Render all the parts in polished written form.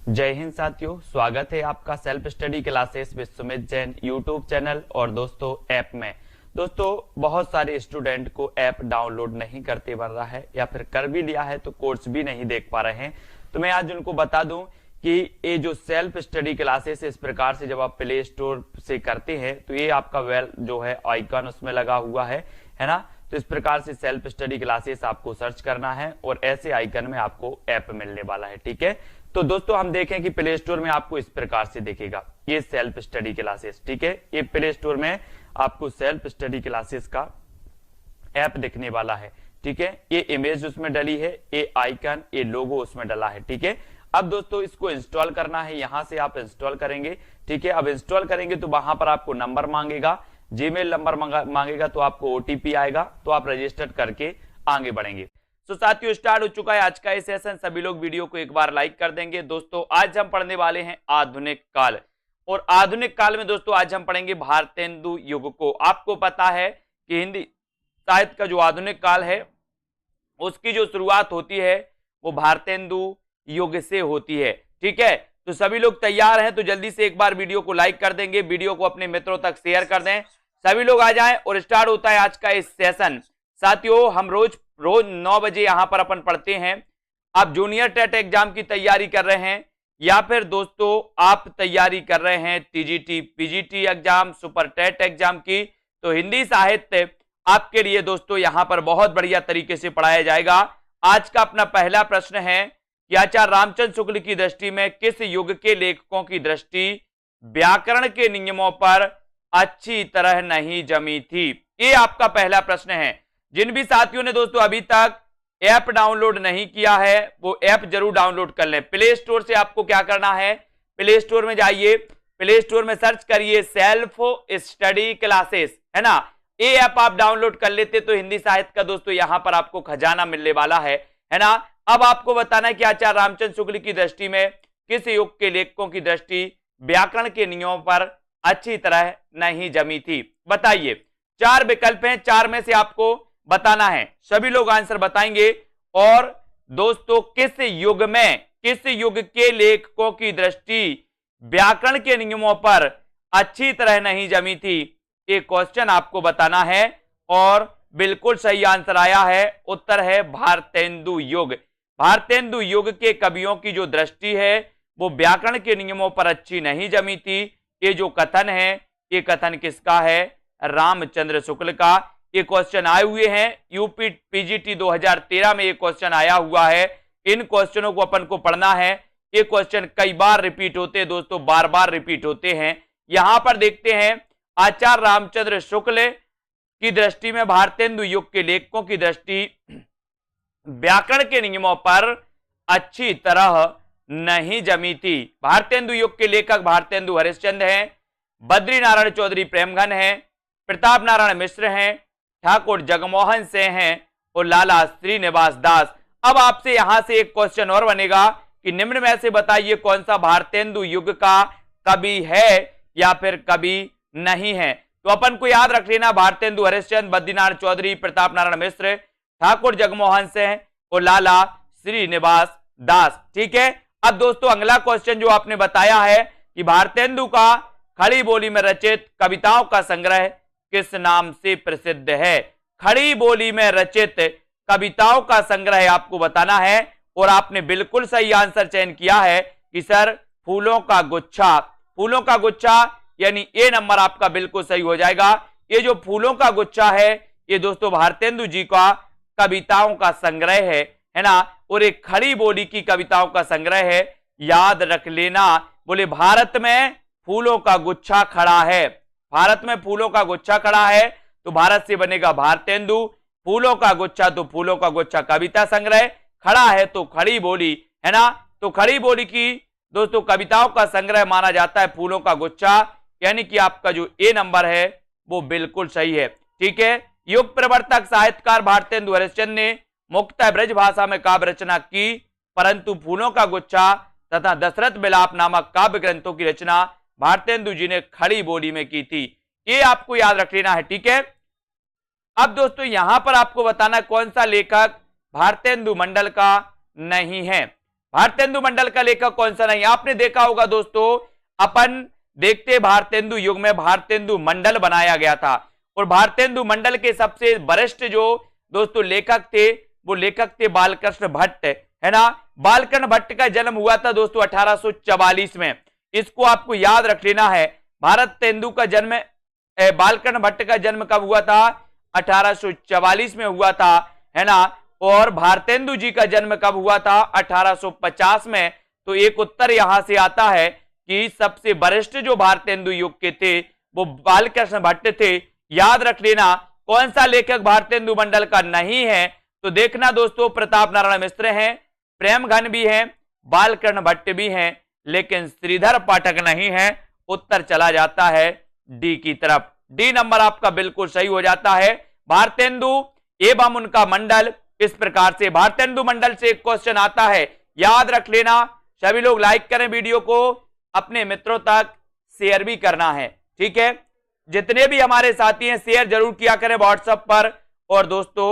जय हिंद साथियों, स्वागत है आपका self study classes with Sumit Jain YouTube channel और दोस्तों ऐप में। दोस्तों बहुत सारे स्टूडेंट को ऐप डाउनलोड नहीं करते बन रहा है या फिर कर भी लिया है तो कोर्स भी नहीं देख पा रहे हैं। तो मैं आज उनको बता दूं कि ये जो सेल्फ स्टडी क्लासेस इस प्रकार से जब आप प्ले स्टोर से करते हैं तो ये आपका वेल जो है आइकन उसमें लगा हुआ है ना। तो इस प्रकार से सेल्फ स्टडी क्लासेस आपको सर्च करना है और ऐसे आइकन में आपको ऐप मिलने वाला है। ठीक है, तो दोस्तों हम देखें कि प्ले स्टोर में आपको इस प्रकार से दिखेगा ये सेल्फ स्टडी क्लासेस। ठीक है, ये प्ले स्टोर में आपको सेल्फ स्टडी क्लासेस का ऐप दिखने वाला है। ठीक है, ये इमेज उसमें डली है, ये आइकन, ये लोगो उसमें डला है। ठीक है, अब दोस्तों इसको इंस्टॉल करना है, यहां से आप इंस्टॉल करेंगे। ठीक है, अब इंस्टॉल करेंगे तो वहां पर आपको नंबर मांगेगा, जीमेल नंबर मांगेगा, तो आपको ओटीपी आएगा, तो आप रजिस्टर करके आगे बढ़ेंगे। तो साथियों स्टार्ट हो चुका है आज का ये सेशन। सभी लोग वीडियो को एक बार लाइक कर देंगे। दोस्तों आज हम पढ़ने वाले हैं आधुनिक काल, और आधुनिक काल में दोस्तों आज हम पढ़ेंगे भारतेंदु युग को। आपको पता है कि हिंदी साहित्य का जो आधुनिक काल है उसकी जो शुरुआत होती है वो भारतेंदु युग से होती है। ठीक है, तो सभी लोग तैयार हैं तो जल्दी से एक बार वीडियो को लाइक कर देंगे, वीडियो को अपने मित्रों तक शेयर कर दें। सभी लोग आ जाएं और स्टार्ट होता है आज का इस सेशन। साथियों हम रोज 9 बजे यहां पर अपन पढ़ते हैं। आप जूनियर टेट एग्जाम की तैयारी कर रहे हैं या फिर दोस्तों आप तैयारी कर रहे हैं TGT PGT exam, super TET exam की, तो हिंदी साहित्य आपके लिए दोस्तों यहां पर बहुत बढ़िया तरीके से पढ़ाया जाएगा। आज का अपना पहला प्रश्न है कि आचार्य रामचंद्र शुक्ल की दृष्टि में किस युग के लेखकों की दृष्टि व्याकरण के नियमों पर अच्छी तरह नहीं जमी थी? ये आपका पहला प्रश्न है। जिन भी साथियों ने दोस्तों अभी तक ऐप डाउनलोड नहीं किया है वो ऐप जरूर डाउनलोड कर लें। प्ले स्टोर से आपको क्या करना है, प्ले स्टोर में जाइए, प्ले स्टोर में सर्च करिए सेल्फ स्टडी क्लासेस, है ना। ये ऐप आप डाउनलोड कर लेते तो हिंदी साहित्य का दोस्तों यहां पर आपको खजाना मिलने वाला है ना। अब आपको बताना है कि आचार्य रामचंद्र शुक्ल की दृष्टि में किस युग के लेखकों की दृष्टि व्याकरण के नियमों पर अच्छी तरह नहीं जमी थी। बताइए, 4 विकल्प हैं, 4 में से आपको बताना है। सभी लोग आंसर बताएंगे। और दोस्तों किस युग में, किस युग के लेखकों की दृष्टि व्याकरण के नियमों पर अच्छी तरह नहीं जमी थी, ये क्वेश्चन आपको बताना है। और बिल्कुल सही आंसर आया है, उत्तर है भारतेंदु युग। भारतेंदु युग के कवियों की जो दृष्टि है वो व्याकरण के नियमों पर अच्छी नहीं जमी थी। ये जो कथन है ये कथन किसका है? रामचंद्र शुक्ल का। ये क्वेश्चन आए हुए हैं यूपी पीजीटी 2013 में, ये क्वेश्चन आया हुआ है। इन क्वेश्चनों को अपन को पढ़ना है। ये क्वेश्चन कई बार रिपीट होते हैं दोस्तों, बार बार रिपीट होते हैं। यहां पर देखते हैं आचार्य रामचंद्र शुक्ल की दृष्टि में भारतेंदु युग के लेखकों की दृष्टि व्याकरण के नियमों पर अच्छी तरह नहीं जमी थी। भारतेंदु युग के लेखक भारतेंदु हरिश्चंद्र हैं, बद्री नारायण चौधरी प्रेमघन हैं, प्रताप नारायण मिश्र हैं, ठाकुर जगमोहन सिंह हैं और लाला श्रीनिवास दास। अब आपसे यहां से एक क्वेश्चन और बनेगा कि निम्न में से बताइए कौन सा भारतेंदु युग का कवि है या फिर कवि नहीं है। तो अपन को याद रख लेना भारतेंदु हरिश्चंद्र, बद्रीनारायण चौधरी, प्रताप नारायण मिश्र, ठाकुर जगमोहन सिंह और लाला श्रीनिवास दास। ठीक है, अब दोस्तों अगला क्वेश्चन जो आपने बताया है कि भारतेंदु का खड़ी बोली में रचित कविताओं का संग्रह किस नाम से प्रसिद्ध है? खड़ी बोली में रचित कविताओं का संग्रह आपको बताना है। और आपने बिल्कुल सही आंसर चयन किया है कि सर फूलों का गुच्छा। फूलों का गुच्छा यानी ए नंबर आपका बिल्कुल सही हो जाएगा। ये जो फूलों का गुच्छा है ये दोस्तों भारतेंदु जी का कविताओं का संग्रह है ना। और एक खड़ी बोली की कविताओं का संग्रह है, याद रख लेना। बोले भारत में फूलों का गुच्छा खड़ा है, भारत में फूलों का गुच्छा खड़ा है तो भारत से बनेगा भारतेंदु। फूलों का गुच्छा तो फूलों का गुच्छा कविता संग्रह, खड़ा है तो खड़ी बोली, है ना। तो खड़ी बोली की दोस्तों कविताओं का संग्रह माना जाता है फूलों का गुच्छा, यानी कि आपका जो ए नंबर है वो बिल्कुल सही है। ठीक है, युग प्रवर्तक साहित्यकार भारतेंदु हरिश्चंद्र ने मुख्यतः ब्रज भाषा में काव्य रचना की, परंतु फूलों का गुच्छा तथा दशरथ विलाप नामक काव्य ग्रंथों की रचना भारतेंदु जी ने खड़ी बोली में की थी। ये आपको याद रख लेना है। ठीक है, अब दोस्तों यहां पर आपको बताना कौन सा लेखक भारतेंदु मंडल का नहीं है। भारतेंदु मंडल का लेखक कौन सा नहीं? आपने देखा होगा दोस्तों, अपन देखते भारतेंदु युग में भारतेंदु मंडल बनाया गया था और भारतेंदु मंडल के सबसे वरिष्ठ जो दोस्तों लेखक थे वो लेखक थे बालकृष्ण भट्ट, है ना। बालकृष्ण भट्ट का जन्म हुआ था दोस्तों 1844 में, इसको आपको याद रख लेना है। भारतेंदु का जन्म, बालकृष्ण भट्ट का जन्म कब हुआ था? 1844 में हुआ था, है ना। और भारतेंदु जी का जन्म कब हुआ था? 1850 में। तो एक उत्तर यहां से आता है कि सबसे वरिष्ठ जो भारतेंदु युग के थे वो बालकृष्ण भट्ट थे। याद रख लेना। कौन सा लेखक भारतेंदु मंडल का नहीं है? तो देखना दोस्तों, प्रताप नारायण मिश्र हैं, प्रेमघन भी हैं, बालकृष्ण भट्ट भी हैं, लेकिन श्रीधर पाठक नहीं है। उत्तर चला जाता है डी की तरफ। डी नंबर आपका बिल्कुल सही हो जाता है। भारतेंदु एवं उनका मंडल, इस प्रकार से भारतेंदु मंडल से एक क्वेश्चन आता है, याद रख लेना। सभी लोग लाइक करें वीडियो को, अपने मित्रों तक शेयर भी करना है, ठीक है। जितने भी हमारे साथी हैं शेयर जरूर किया करें व्हाट्सएप पर, और दोस्तों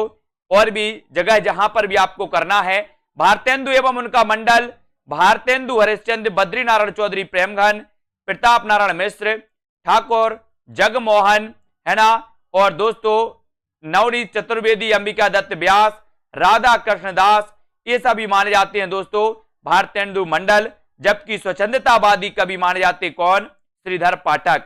और भी जगह जहां पर भी आपको करना है। भारतेंदु एवं उनका मंडल, भारतेंदु हरिश्चंद्र, बद्रीनारायण चौधरी प्रेमघन, प्रताप नारायण मिश्र, ठाकुर जगमोहन, है ना, और दोस्तों नवनीत चतुर्वेदी, अंबिका दत्त व्यास, राधा कृष्ण दास, ये सभी माने जाते हैं दोस्तों भारतेंदु मंडल। जबकि स्वच्छंदतावादी कवि माने जाते कौन? श्रीधर पाठक।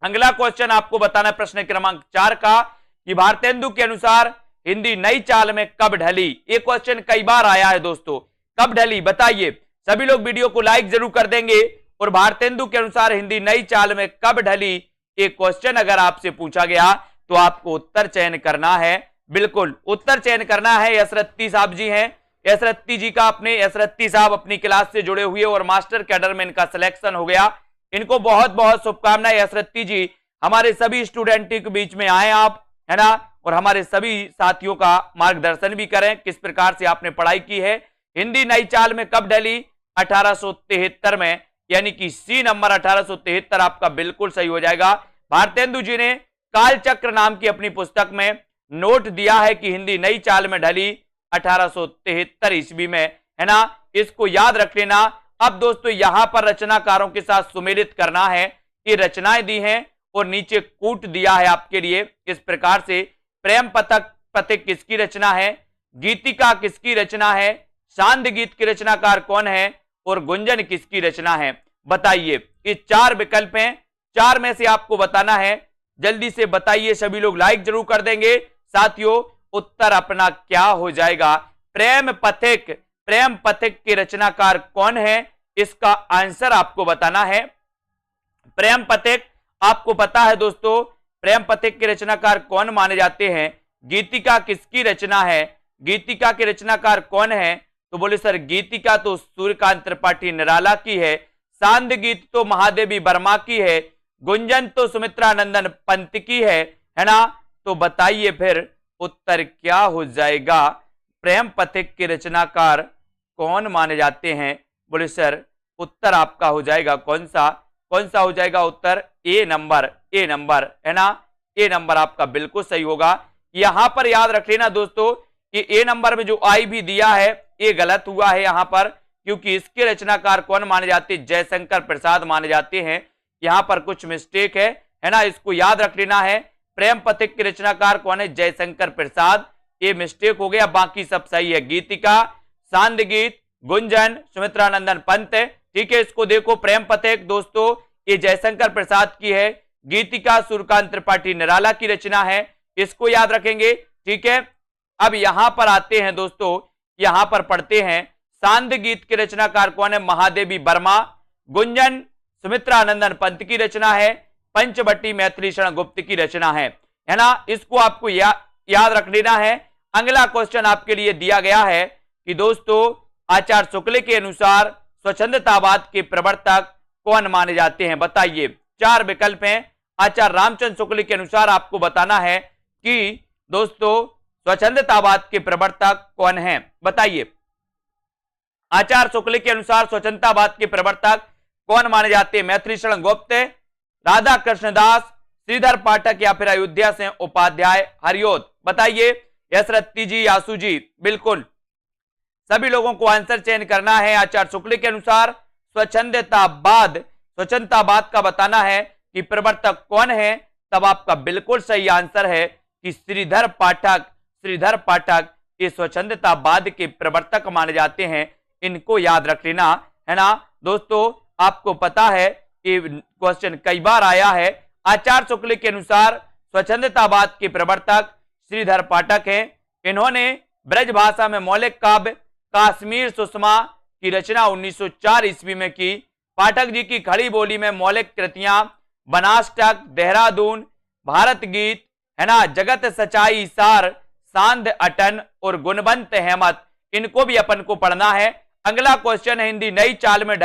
अगला क्वेश्चन आपको बताना है प्रश्न क्रमांक 4 का, कि भारतेंदु के अनुसार हिंदी नई चाल में कब ढली? ये क्वेश्चन कई बार आया है दोस्तों, कब ढली बताइए। सभी लोग वीडियो को लाइक जरूर कर देंगे। और भारतेंदु के अनुसार हिंदी नई चाल में कब ढली, एक क्वेश्चन अगर आपसे पूछा गया तो आपको उत्तर चयन करना है। बिल्कुल उत्तर चयन करना है। यसरत्ती साहब जी हैं, यसरत्ती जी का अपने यसरत्ती साहब अपनी क्लास से जुड़े हुए और मास्टर कैडर में इनका सिलेक्शन हो गया। इनको बहुत बहुत शुभकामनाएं। यसरत्ती जी हमारे सभी स्टूडेंट के बीच में आए आप, है ना, और हमारे सभी साथियों का मार्गदर्शन भी करें किस प्रकार से आपने पढ़ाई की है। हिंदी नई चाल में कब ढली? 1873 में, यानी कि सी नंबर 1873 आपका बिल्कुल सही हो जाएगा। भारतेंदु जी ने कालचक्र नाम की अपनी पुस्तक में नोट दिया है कि हिंदी नई चाल में ढली 1873 ईस्वी में, है ना, इसको याद रख लेना। अब दोस्तों यहां पर रचनाकारों के साथ सुमेलित करना है। ये रचनाएं दी हैं और नीचे कूट दिया है आपके लिए इस प्रकार से। प्रेम पथिक किसकी रचना है? गीतिका किसकी रचना है? सांद गीत के रचनाकार कौन है? और गुंजन किसकी रचना है? बताइए। ये 4 विकल्प हैं, 4 में से आपको बताना है। जल्दी से बताइए, सभी लोग लाइक जरूर कर देंगे। साथियों उत्तर अपना क्या हो जाएगा? प्रेम पथिक के रचनाकार कौन है? इसका आंसर आपको बताना है। प्रेम पथिक आपको पता है दोस्तों, प्रेम पथिक के रचनाकार कौन माने जाते हैं? गीतिका किसकी रचना है? गीतिका के रचनाकार कौन है? तो बोले सर गीतिका तो सूर्यकांत त्रिपाठी निराला की है, सांद गीत तो महादेवी वर्मा की है, गुंजन तो सुमित्रानंदन पंत की है ना। तो बताइए फिर उत्तर क्या हो जाएगा? प्रेम पथिक के रचनाकार कौन माने जाते हैं? बोले सर उत्तर आपका हो जाएगा कौन सा हो जाएगा उत्तर? ए नंबर, है ना। ए नंबर आपका बिल्कुल सही होगा। यहां पर याद रख लेना दोस्तों कि ए नंबर में जो आई भी दिया है ये गलत हुआ है यहां पर, क्योंकि इसके रचनाकार कौन माने जाते हैं? जयशंकर प्रसाद माने जाते हैं। यहां पर कुछ मिस्टेक है ना, इसको याद रख लेना है। प्रेम पथिक के रचनाकार कौन है? जयशंकर प्रसाद। ये मिस्टेक हो गया, बाकी सब सही है। गीतिका, सांद गीत, गुंजन, सुमित्रानंदन पंत, ठीक है। इसको देखो, प्रेम पथिक दोस्तों ये जयशंकर प्रसाद की है, गीतिका सूर्यकांत त्रिपाठी निराला की रचना है, इसको याद रखेंगे, ठीक है। अब यहां पर आते हैं दोस्तों, यहां पर पढ़ते हैं सांद गीत के रचनाकार कौन है? महादेवी वर्मा। गुंजन सुमित्रानंदन पंत की रचना है, पंचवटी मैथिली शरण गुप्त की रचना है ना। इसको आपको याद रख लेना है। अगला क्वेश्चन आपके लिए दिया गया है कि दोस्तों आचार्य शुक्ल के अनुसार स्वच्छंदतावाद के प्रवर्तक कौन माने जाते हैं? बताइए। 4 विकल्प हैं। आचार्य रामचंद्र शुक्ल के अनुसार आपको बताना है कि दोस्तों स्वच्छंदतावाद के प्रवर्तक कौन हैं? बताइए। आचार्य शुक्ल के अनुसार स्वच्छंदतावाद के प्रवर्तक कौन माने जाते हैं? मैथिली शरण गुप्त, राधा कृष्ण दास, श्रीधर पाठक या फिर अयोध्या से उपाध्याय हरिओत? बताइए। यसरत्ती जी, यासु जी, बिल्कुल सभी लोगों को आंसर चयन करना है। आचार्य शुक्ल के अनुसार स्वच्छंदतावाद का बताना है कि प्रवर्तक कौन है, तब आपका बिल्कुल सही आंसर है कि श्रीधर पाठक ये स्वच्छंदतावाद के प्रवर्तक माने जाते हैं। इनको याद रख लेना है ना दोस्तों। आपको पता है कि क्वेश्चन कई बार आया है। आचार्य शुक्ल के अनुसार स्वच्छंदतावाद के प्रवर्तक श्रीधर पाठक हैं। इन्होंने ब्रज भाषा में मौलिक काव्य काश्मीर सुषमा की रचना 1904 ईस्वी में की। पाठक जी की खड़ी बोली में मौलिक कृतियां बनाष्टक, देहरादून, भारत गीत है ना, जगत सच्चाई सार, सांध अटन और गुणवंत हेमत, इनको भी अपन को पढ़ना है। अगला क्वेश्चन है हिंदी नई चाल में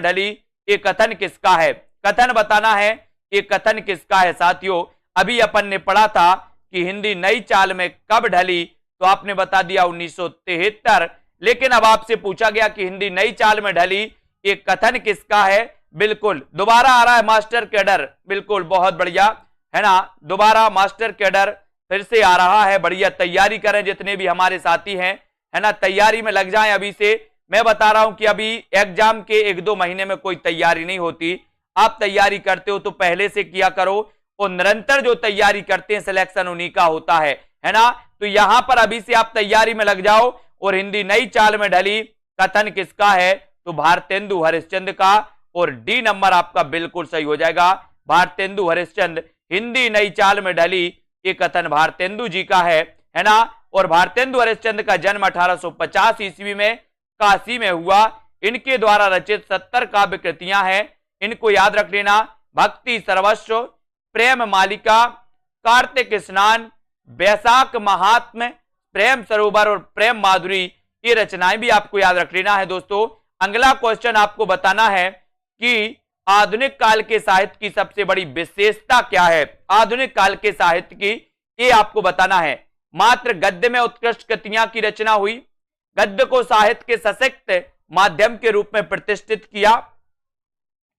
ढली ये कथन किसका है? कथन बताना है ये कथन किसका है साथियों। अभी अपन ने पढ़ा था कि हिंदी नई चाल में कब ढली, तो आपने बता दिया 1973। लेकिन अब आपसे पूछा गया कि हिंदी नई चाल में ढली ये कथन किसका है? बिल्कुल दोबारा आ रहा है मास्टर कैडर, बिल्कुल बहुत बढ़िया है ना, दोबारा मास्टर कैडर फिर से आ रहा है। बढ़िया तैयारी करें जितने भी हमारे साथी हैं, है ना, तैयारी में लग जाएं अभी से। मैं बता रहा हूं कि अभी एग्जाम के 1-2 महीने में कोई तैयारी नहीं होती। आप तैयारी करते हो तो पहले से किया करो, और निरंतर जो तैयारी करते हैं सिलेक्शन उन्हीं का होता है ना। तो यहां पर अभी से आप तैयारी में लग जाओ। और हिंदी नई चाल में ढली कथन किसका है? तो भारतेंदु हरिश्चंद्र का, और डी नंबर आपका बिल्कुल सही हो जाएगा। भारतेंदु हरिश्चंद्र, हिंदी नई चाल में ढली ये कथन भारतेंदु जी का है ना। और भारतेंदु हरिश्चंद्र का जन्म 1850 ईस्वी में काशी में हुआ। इनके द्वारा रचित 70 काव्य कृतियां हैं, इनको याद रख लेना। भक्ति सर्वस्व, प्रेम मालिका, कार्तिक स्नान, बैसाख महात्म, प्रेम सरोवर और प्रेम माधुरी, ये रचनाएं भी आपको याद रख लेना है दोस्तों। अगला क्वेश्चन आपको बताना है कि आधुनिक काल के साहित्य की सबसे बड़ी विशेषता क्या है? आधुनिक काल के साहित्य की ये आपको बताना है। मात्र गद्य में उत्कृष्ट कृतियां की रचना हुई, गद्य को साहित्य के सशक्त माध्यम के रूप में प्रतिष्ठित किया,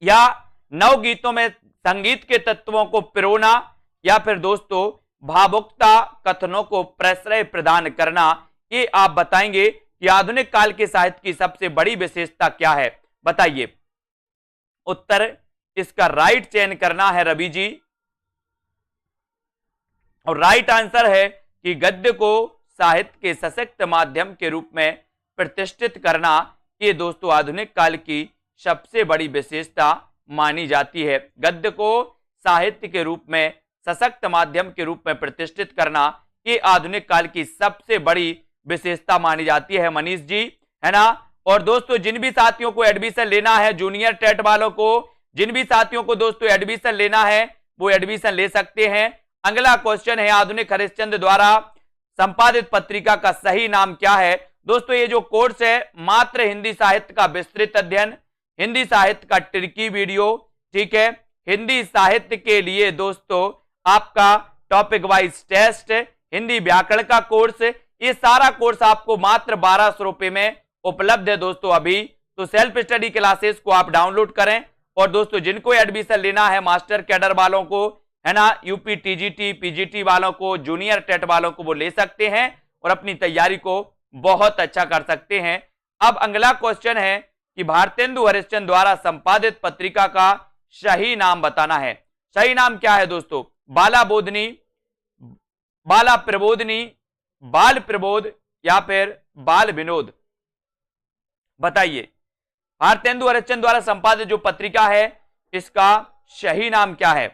या नवगीतों में संगीत के तत्वों को पिरोना, या फिर दोस्तों भावुकता कथनों को प्रश्रय प्रदान करना। ये आप बताएंगे कि आधुनिक काल के साहित्य की सबसे बड़ी विशेषता क्या है, बताइए। उत्तर इसका राइट चयन करना है रवि जी, और राइट आंसर है कि गद्य को साहित्य के सशक्त माध्यम के रूप में प्रतिष्ठित करना, ये दोस्तों आधुनिक काल की सबसे बड़ी विशेषता मानी जाती है। गद्य को साहित्य के रूप में सशक्त माध्यम के रूप में प्रतिष्ठित करना, ये आधुनिक काल की सबसे बड़ी विशेषता मानी जाती है मनीष जी, है ना। और दोस्तों जिन भी साथियों को एडमिशन लेना है, जूनियर टेट वालों को, जिन भी साथियों को दोस्तों एडमिशन लेना है वो एडमिशन ले सकते हैं। अगला क्वेश्चन है आधुनिक हरिश्चंद्र द्वारा संपादित पत्रिका का सही नाम क्या है? दोस्तों ये जो कोर्स है मात्र हिंदी साहित्य का विस्तृत अध्ययन, हिंदी साहित्य का ट्रिकी वीडियो, ठीक है, हिंदी साहित्य के लिए दोस्तों आपका टॉपिक वाइज टेस्ट, हिंदी व्याकरण का कोर्स, ये सारा कोर्स आपको मात्र 1200 रुपए में उपलब्ध है दोस्तों अभी। तो सेल्फ स्टडी क्लासेस को आप डाउनलोड करें। और दोस्तों जिनको एडमिशन लेना है मास्टर कैडर वालों को, है ना, यूपी टीजीटी पीजीटी वालों को, जूनियर टेट वालों को, वो ले सकते हैं और अपनी तैयारी को बहुत अच्छा कर सकते हैं। अब अगला क्वेश्चन है कि भारतेंदु हरिश्चंद्र द्वारा संपादित पत्रिका का सही नाम बताना है। सही नाम क्या है दोस्तों? बाला बोधनी, बाला प्रबोधनी, बाल प्रबोध, या फिर बाल विनोद, बताइए। भारतेंदु हरिश्चंद्र द्वारा संपादित जो पत्रिका है इसका सही नाम क्या है?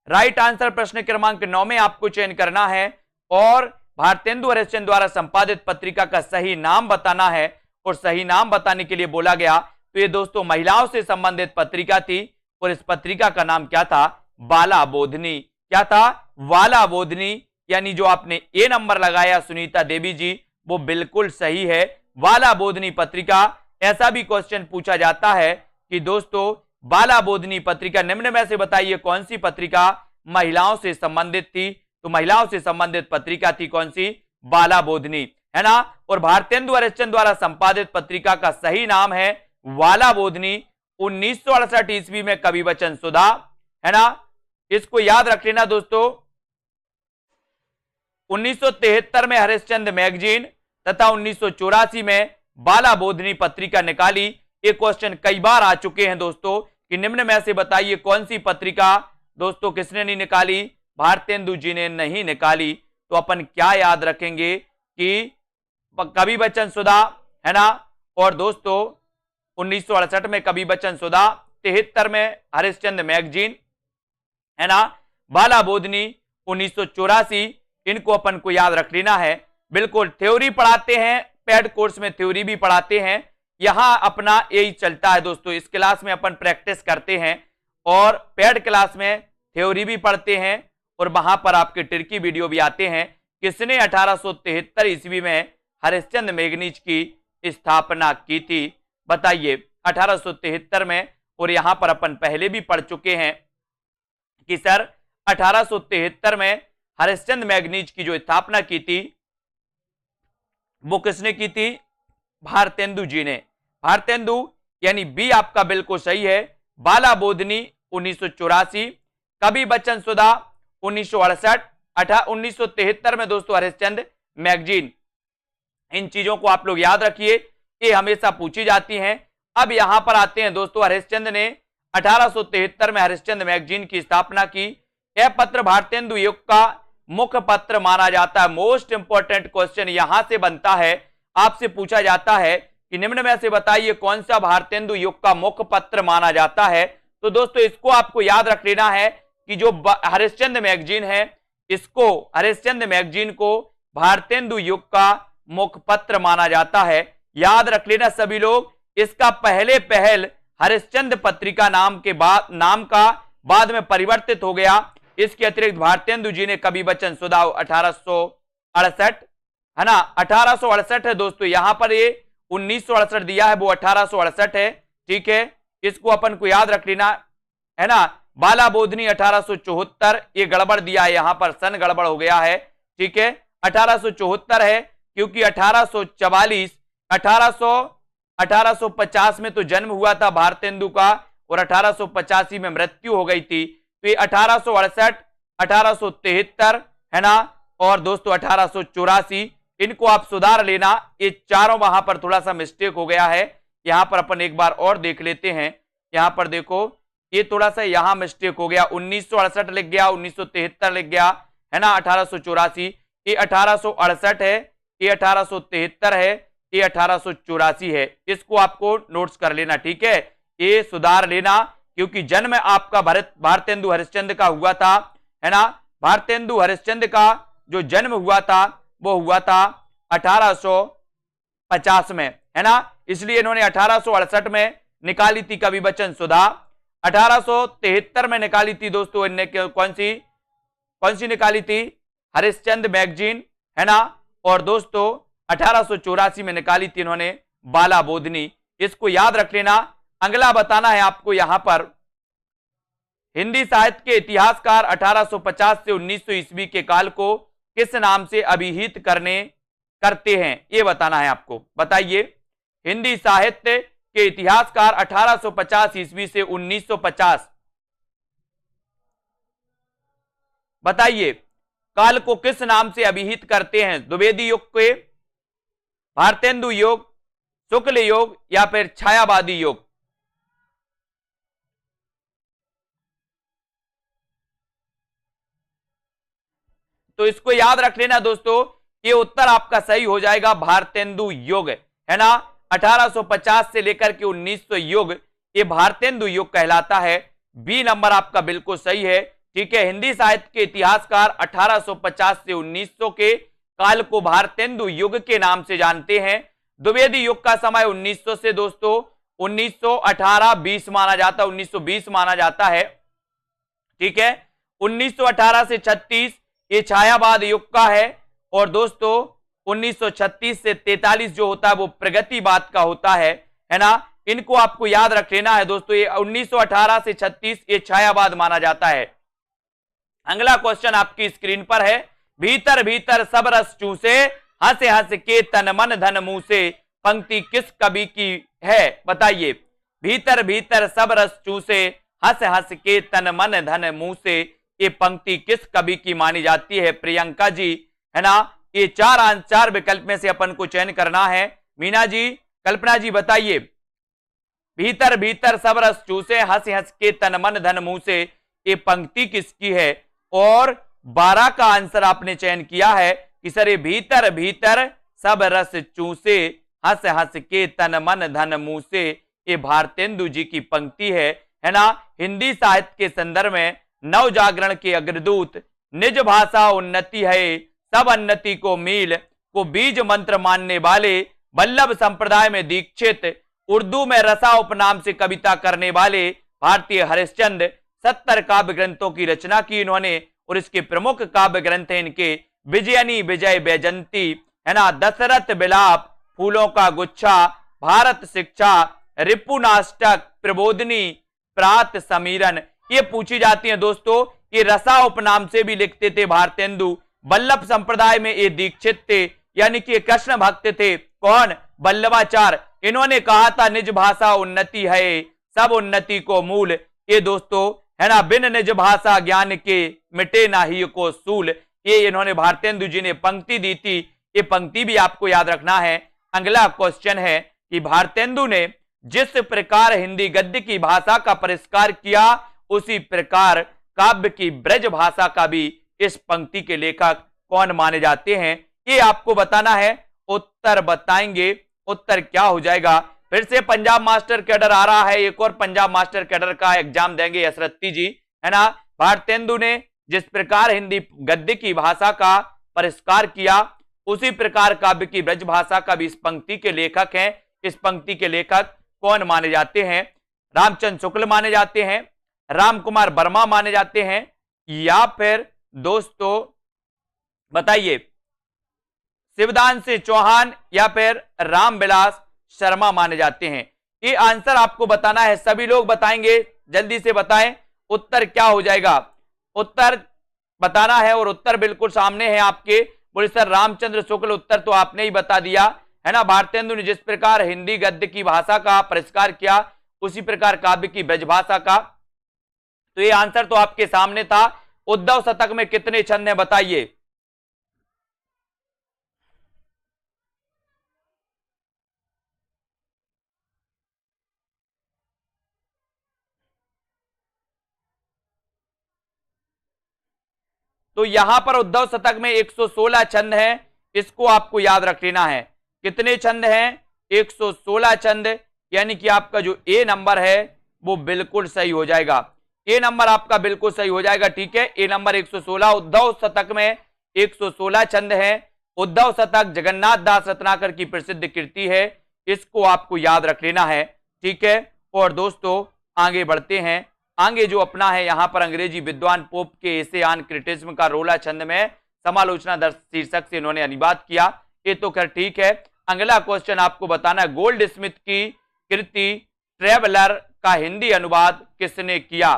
राइट आंसर प्रश्न क्रमांक 9 में आपको चयन करना है और भारतेंदु हरिश्चंद्र द्वारा संपादित पत्रिका का सही नाम बताना है। और सही नाम बताने के लिए बोला गया तो ये दोस्तों महिलाओं से संबंधित पत्रिका थी और इस पत्रिका का नाम क्या था? बाला बोधनी। क्या था? वाला बोधनी। यानी जो आपने ए नंबर लगाया सुनीता देवी जी, वो बिल्कुल सही है, वाला बोधनी पत्रिका। ऐसा भी क्वेश्चन पूछा जाता है कि दोस्तों बाला बोधनी पत्रिका निम्न में से बताइए कौन सी पत्रिका महिलाओं से संबंधित थी? तो महिलाओं से संबंधित पत्रिका थी कौन सी? बाला बोधनी, है ना। और भारतेंदु हरिश्चंद्र द्वारा संपादित पत्रिका का सही नाम है वाला बोधनी। 1968 ईस्वी में कवि वचन सुधा, है ना, इसको याद रख लेना दोस्तों। 1973 में हरिश्चंद्र मैगजीन तथा 1984 में बाला बोधनी पत्रिका निकाली। ये क्वेश्चन कई बार आ चुके हैं दोस्तों कि निम्न में से बताइए कौन सी पत्रिका दोस्तों किसने नहीं निकाली, भारतेंदु जी ने नहीं निकाली। तो अपन क्या याद रखेंगे कि कवि बच्चन सुधा, है ना, और दोस्तों 1968 में कवि बच्चन सुधा, 73 में हरिश्चंद्र मैगजीन, है ना, बाला बोधनी 1984, इनको अपन को याद रख लेना है। बिल्कुल थ्योरी पढ़ाते हैं, पेड कोर्स में थ्योरी भी पढ़ाते हैं, यहां अपना यही चलता है दोस्तों। इस क्लास में अपन प्रैक्टिस करते हैं और पेड क्लास में थ्योरी भी पढ़ते हैं और वहां पर आपके ट्रिकी वीडियो भी आते हैं। किसने 1873 ईस्वी में हरिश्चंद्र मैगजीन की स्थापना की थी, बताइए 1873 में। और यहां पर अपन पहले भी पढ़ चुके हैं कि सर 1873 में हरिश्चंद्र मैगजीन की जो स्थापना की थी वो किसने की थी, भारतेंदु जी ने। भारतेंदु यानी बी आपका बिल्कुल सही है। बाला बोधनी 1984, कवि बच्चन सुधा 1968, 1973 में दोस्तों हरिश्चंद्र मैगजीन। इन चीजों को आप लोग याद रखिए, ये हमेशा पूछी जाती हैं। अब यहां पर आते हैं दोस्तों, हरिश्चंद्र ने 1873 में हरिश्चंद्र मैगजीन की स्थापना की। यह पत्र भारतेंदु युग का मुख्य पत्र माना जाता है। मोस्ट इंपोर्टेंट क्वेश्चन यहां से बनता है, आपसे पूछा जाता है कि निम्न में से बताइए कौन सा भारतेंदु युग का मुख्य पत्र माना जाता है। तो दोस्तों इसको आपको याद रख लेना है कि जो हरिश्चंद्र मैगजीन है, इसको हरिश्चंद्र मैगजीन को भारतेंदु युग का मुख्य पत्र माना जाता है। याद रख लेना सभी लोग, इसका पहले पहल हरिश्चंद्र पत्रिका नाम का बाद में परिवर्तित हो गया। इसके अतिरिक्त भारतेंदु जी ने कवि बच्चन सुधा 1868, है ना, 1868 है दोस्तों, यहां पर ये 1968 दिया है, वो 1868 है, ठीक है। इसको अपन को याद रख लेना, है ना। बाला बोधनी 1874, ये गड़बड़ दिया है, यहां पर सन गड़बड़ हो गया है, ठीक है। 1874 है क्योंकि 1850 में तो जन्म हुआ था भारतेंदु का और 1885 में मृत्यु हो गई थी। तो ये 1868, 1873, है ना, और दोस्तों 1884, इनको आप सुधार लेना। ये चारों वहां पर थोड़ा सा मिस्टेक हो गया है, यहां पर अपन एक बार और देख लेते हैं। यहां पर देखो ये थोड़ा सा यहां मिस्टेक हो गया, 1968 लिख गया, 1973 लिख गया, है ना, 1884, ये 1868 है, ये 1873 है, ये 1884 है। इसको आपको नोट्स कर लेना, ठीक है, ये सुधार लेना, क्योंकि जन्म आपका भारतेंदु हरिश्चंद्र का हुआ था, है ना। भारतेंदु हरिश्चंद्र का जो जन्म हुआ था वो हुआ था 1850 में, है ना, इसलिए इन्होंने 1868 में निकाली थी कवि बच्चन सुधा। 1873 में निकाली थी दोस्तों, इनने कौन सी निकाली थी, हरिश्चंद्र मैगजीन, है ना। और दोस्तों 1884 में निकाली थी इन्होंने बाला बोधनी। इसको याद रख लेना। अगला बताना है आपको यहां पर, हिंदी साहित्य के इतिहासकार 1850 से 1900 ईस्वी के काल को किस नाम से अभिहित करते हैं, ये बताना है आपको। बताइए, हिंदी साहित्य के इतिहासकार 1850 ईस्वी से 1950, बताइए काल को किस नाम से अभिहित करते हैं। द्विवेदी युग के, भारतेंदु युग, शुक्ल युग या फिर छायावादी युग। तो इसको याद रख लेना दोस्तों, ये उत्तर आपका सही हो जाएगा, भारतेंदु युग, है ना। 1850 से लेकर के 1900 युग, ये भारतेंदु युग कहलाता है। बी नंबर आपका बिल्कुल सही है, ठीक है। हिंदी साहित्य के इतिहासकार 1850 से 1900 के काल को भारतेंदु युग के नाम से जानते हैं। द्विवेदी युग का समय 1900 से दोस्तों 1918-20 माना जाता है, 1920 माना जाता है, ठीक है। 1918 से 36 ये छायावाद युग का है, और दोस्तों 1936 से 43 जो होता है वो प्रगतिवाद का होता है ना। इनको आपको याद रख लेना है दोस्तों, ये 1918 से 36 ये छायावाद माना जाता है। अगला क्वेश्चन आपकी स्क्रीन पर है, भीतर भीतर सब रस चूसे, हंसे हंस के तन मन धन मुंह से, पंक्ति किस कवि की है, बताइए। भीतर भीतर सब रस चूसे, हंस हंस के तन मन धन मुंह से, ये पंक्ति किस कवि की मानी जाती है, प्रियंका जी, है ना। ये चार विकल्प में से अपन को चयन करना है। मीना जी, कल्पना जी बताइए। भीतर भीतर सब रस चूसे, हंस हंस के तन मन धन मुंह से, ये पंक्ति किसकी है? और 12 का आंसर आपने चयन किया है कि सर ये भीतर भीतर सब रस चूसे, हंस हंस के तन मन धन मुंह से, ये भारतेंदु जी की पंक्ति है ना। हिंदी साहित्य के संदर्भ में नव जागरण के अग्रदूत, निज भाषा उन्नति है सब अन्नति को मील, को बीज मंत्र मानने वाले, वल्लभ संप्रदाय में दीक्षित, उर्दू में रसा उपनाम से कविता करने वाले भारतीय हरिश्चंद्र, 70 काव्य ग्रंथों की रचना की इन्होंने। और इसके प्रमुख काव्य ग्रंथ हैं इनके विजयनी विजय वैजंती, है ना, दशरथ विलाप, फूलों का गुच्छा, भारत शिक्षा, रिपुनाष्टक, प्रबोधनी, प्रात समीरन। ये पूछी जाती हैं दोस्तों। ये रसा उपनाम से भी लिखते थे भारतेंदु। वल्लभ संप्रदाय में ये दीक्षित थे, यानी कि कृष्ण भक्त थे। कौन? वल्लभाचार्य। इन्होंने कहा था निज भाषा उन्नति है सब उन्नति को मूल। ये दोस्तों है ना, बिन निज भाषा ज्ञान के मिटे नाही को सूल। ये इन्होंने भारतेंदु जी ने पंक्ति दी थी। ये पंक्ति भी आपको याद रखना है। अगला क्वेश्चन है कि भारतेंदु ने जिस प्रकार हिंदी गद्य की भाषा का परिष्कार किया, उसी प्रकार काव्य की ब्रज भाषा का भी इस पंक्ति के लेखक कौन माने जाते हैं? ये आपको बताना है। उत्तर बताएंगे। उत्तर क्या हो जाएगा? फिर से पंजाब मास्टर कैडर आ रहा है। एक और पंजाब मास्टर कैडर का एग्जाम देंगे यशरत्ती जी, है ना। भारतेंदु ने जिस प्रकार हिंदी गद्य की भाषा का परिष्कार किया, उसी प्रकार काव्य की ब्रज भाषा का भी इस पंक्ति के लेखक हैं। इस पंक्ति के लेखक कौन माने जाते हैं? रामचंद्र शुक्ल माने जाते हैं, राम कुमार वर्मा माने जाते हैं, या फिर दोस्तों बताइए शिवदान सिंह चौहान या फिर रामविलास शर्मा माने जाते हैं? ये आंसर आपको बताना है। सभी लोग बताएंगे, जल्दी से बताएं उत्तर क्या हो जाएगा। उत्तर बताना है और उत्तर बिल्कुल सामने है आपके। बोले सर रामचंद्र शुक्ल, उत्तर तो आपने ही बता दिया, है ना। भारतेंदु ने जिस प्रकार हिंदी गद्य की भाषा का परिष्कार किया, उसी प्रकार काव्य की ब्रजभाषा का। तो ये आंसर तो आपके सामने था। उद्धव शतक में कितने छंद हैं बताइए? तो यहां पर उद्धव शतक में 116 छंद हैं। इसको आपको याद रख लेना है। कितने छंद हैं? 116 छंद। यानी कि आपका जो ए नंबर है वो बिल्कुल सही हो जाएगा। ए नंबर आपका बिल्कुल सही हो जाएगा। ठीक है, ए नंबर 116। उद्धव शतक में 116 छंद हैं। उद्धव शतक जगन्नाथ दास रत्नाकर की प्रसिद्ध कृति है। इसको आपको याद रख लेना है। ठीक है, और दोस्तों आगे बढ़ते हैं। आगे जो अपना है यहां पर अंग्रेजी विद्वान पोप के एसे ऑन क्रिटिसिज्म का रोला छंद में समालोचना दर्श शीर्षक से इन्होंने अनुवाद किया। ये तो खैर ठीक है। अगला क्वेश्चन आपको बताना है, गोल्ड स्मिथ की कृति ट्रेवलर का हिंदी अनुवाद किसने किया?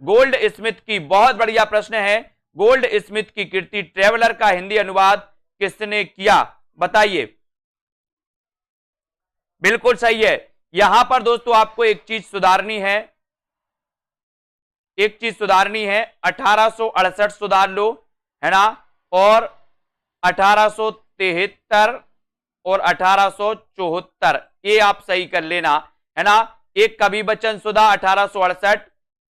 गोल्ड स्मिथ की, बहुत बढ़िया प्रश्न है। गोल्ड स्मिथ की कृति ट्रेवलर का हिंदी अनुवाद किसने किया बताइए? बिल्कुल सही है। यहां पर दोस्तों आपको एक चीज सुधारनी है। एक चीज सुधारनी है, 1868 सुधार लो, है ना, और 1873 और 1874 ये आप सही कर लेना, है ना। एक कवि बचन सुधा 1868,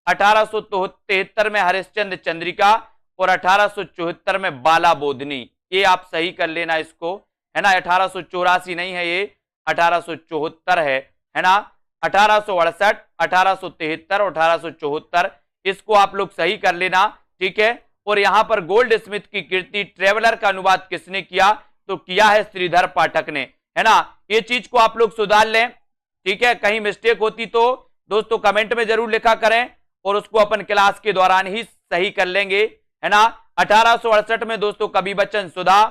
1873 में हरिश्चंद्र चंद्रिका और 1874 में बाला बोधनी। ये आप सही कर लेना इसको, है ना। 1884 नहीं है, ये 1874 है ना। 1868, 1873 और 1874 इसको आप लोग सही कर लेना। ठीक है, और यहां पर गोल्ड स्मिथ की कृति ट्रेवलर का अनुवाद किसने किया? तो किया है श्रीधर पाठक ने, है ना। ये चीज को आप लोग सुधार लें। ठीक है, कहीं मिस्टेक होती तो दोस्तों कमेंट में जरूर लिखा करें और उसको अपन क्लास के दौरान ही सही कर लेंगे, है ना। 1868 में दोस्तों कवि बचन सुधा,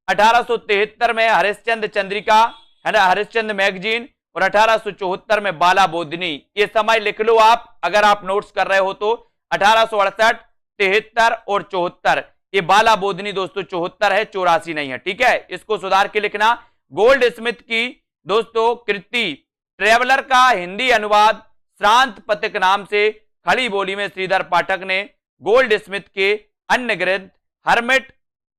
1873 में हरिश्चंद्र चंद्रिका, है ना, हरिश्चंद्र मैगजीन, और 1874 में बाला बोधनी। ये समय लिख लो आप अगर आप नोट्स कर रहे हो तो। 1868, 73 और 74। ये बाला बोधनी दोस्तों 74 है, 84 नहीं है। ठीक है, इसको सुधार के लिखना। गोल्ड स्मिथ की दोस्तों कृति ट्रेवलर का हिंदी अनुवाद श्रांत पथिक नाम से खड़ी बोली में श्रीधर पाठक ने गोल्ड स्मिथ के अन्य ग्रंथ हर्मिट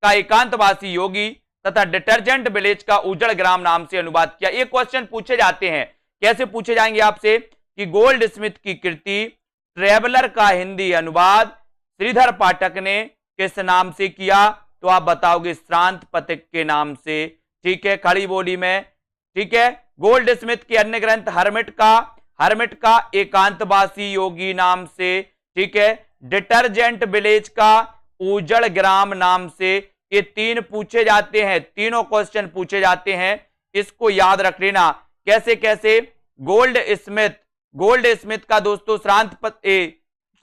का एकांतवासी योगी तथा डिटर्जेंट विलेज का उजड़ ग्राम नाम से अनुवाद किया। ये क्वेश्चन पूछे जाते हैं। कैसे पूछे जाएंगे आपसे कि गोल्ड स्मिथ की कृति ट्रेवलर का हिंदी अनुवाद श्रीधर पाठक ने किस नाम से किया? तो आप बताओगे श्रांत पथिक के नाम से। ठीक है, खड़ी बोली में। ठीक है, गोल्ड स्मिथ के अन्य ग्रंथ हर्मिट का एकांतवासी योगी नाम से। ठीक है, डिटर्जेंट विलेज का उजड़ ग्राम नाम से। ये तीन पूछे जाते हैं, तीनों क्वेश्चन पूछे जाते हैं, इसको याद रख लेना। कैसे कैसे? गोल्ड स्मिथ का दोस्तों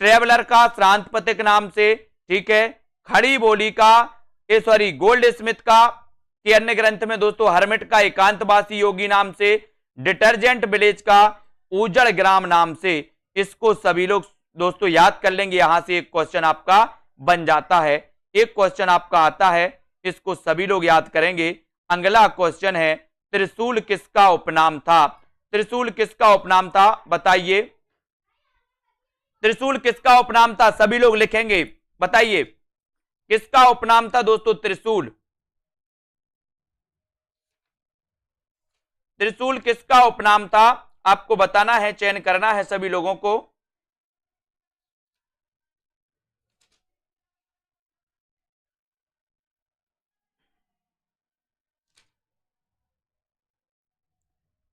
ट्रेवलर का श्रांत पथिक नाम से। ठीक है, खड़ी बोली का गोल्ड स्मिथ का के अन्य ग्रंथ में दोस्तों हर्मिट का एकांतवासी योगी नाम से, डिटर्जेंट विलेज का उजड़ ग्राम नाम से। इसको सभी लोग दोस्तों याद कर लेंगे। यहां से एक क्वेश्चन आपका बन जाता है, एक क्वेश्चन आपका आता है, इसको सभी लोग याद करेंगे। अगला क्वेश्चन है, त्रिशूल किसका उपनाम था? त्रिशूल किसका उपनाम था बताइए? त्रिशूल किसका उपनाम था? सभी लोग लिखेंगे, बताइए किसका उपनाम था दोस्तों त्रिशूल? त्रिशूल किसका उपनाम था? आपको बताना है, चयन करना है सभी लोगों को।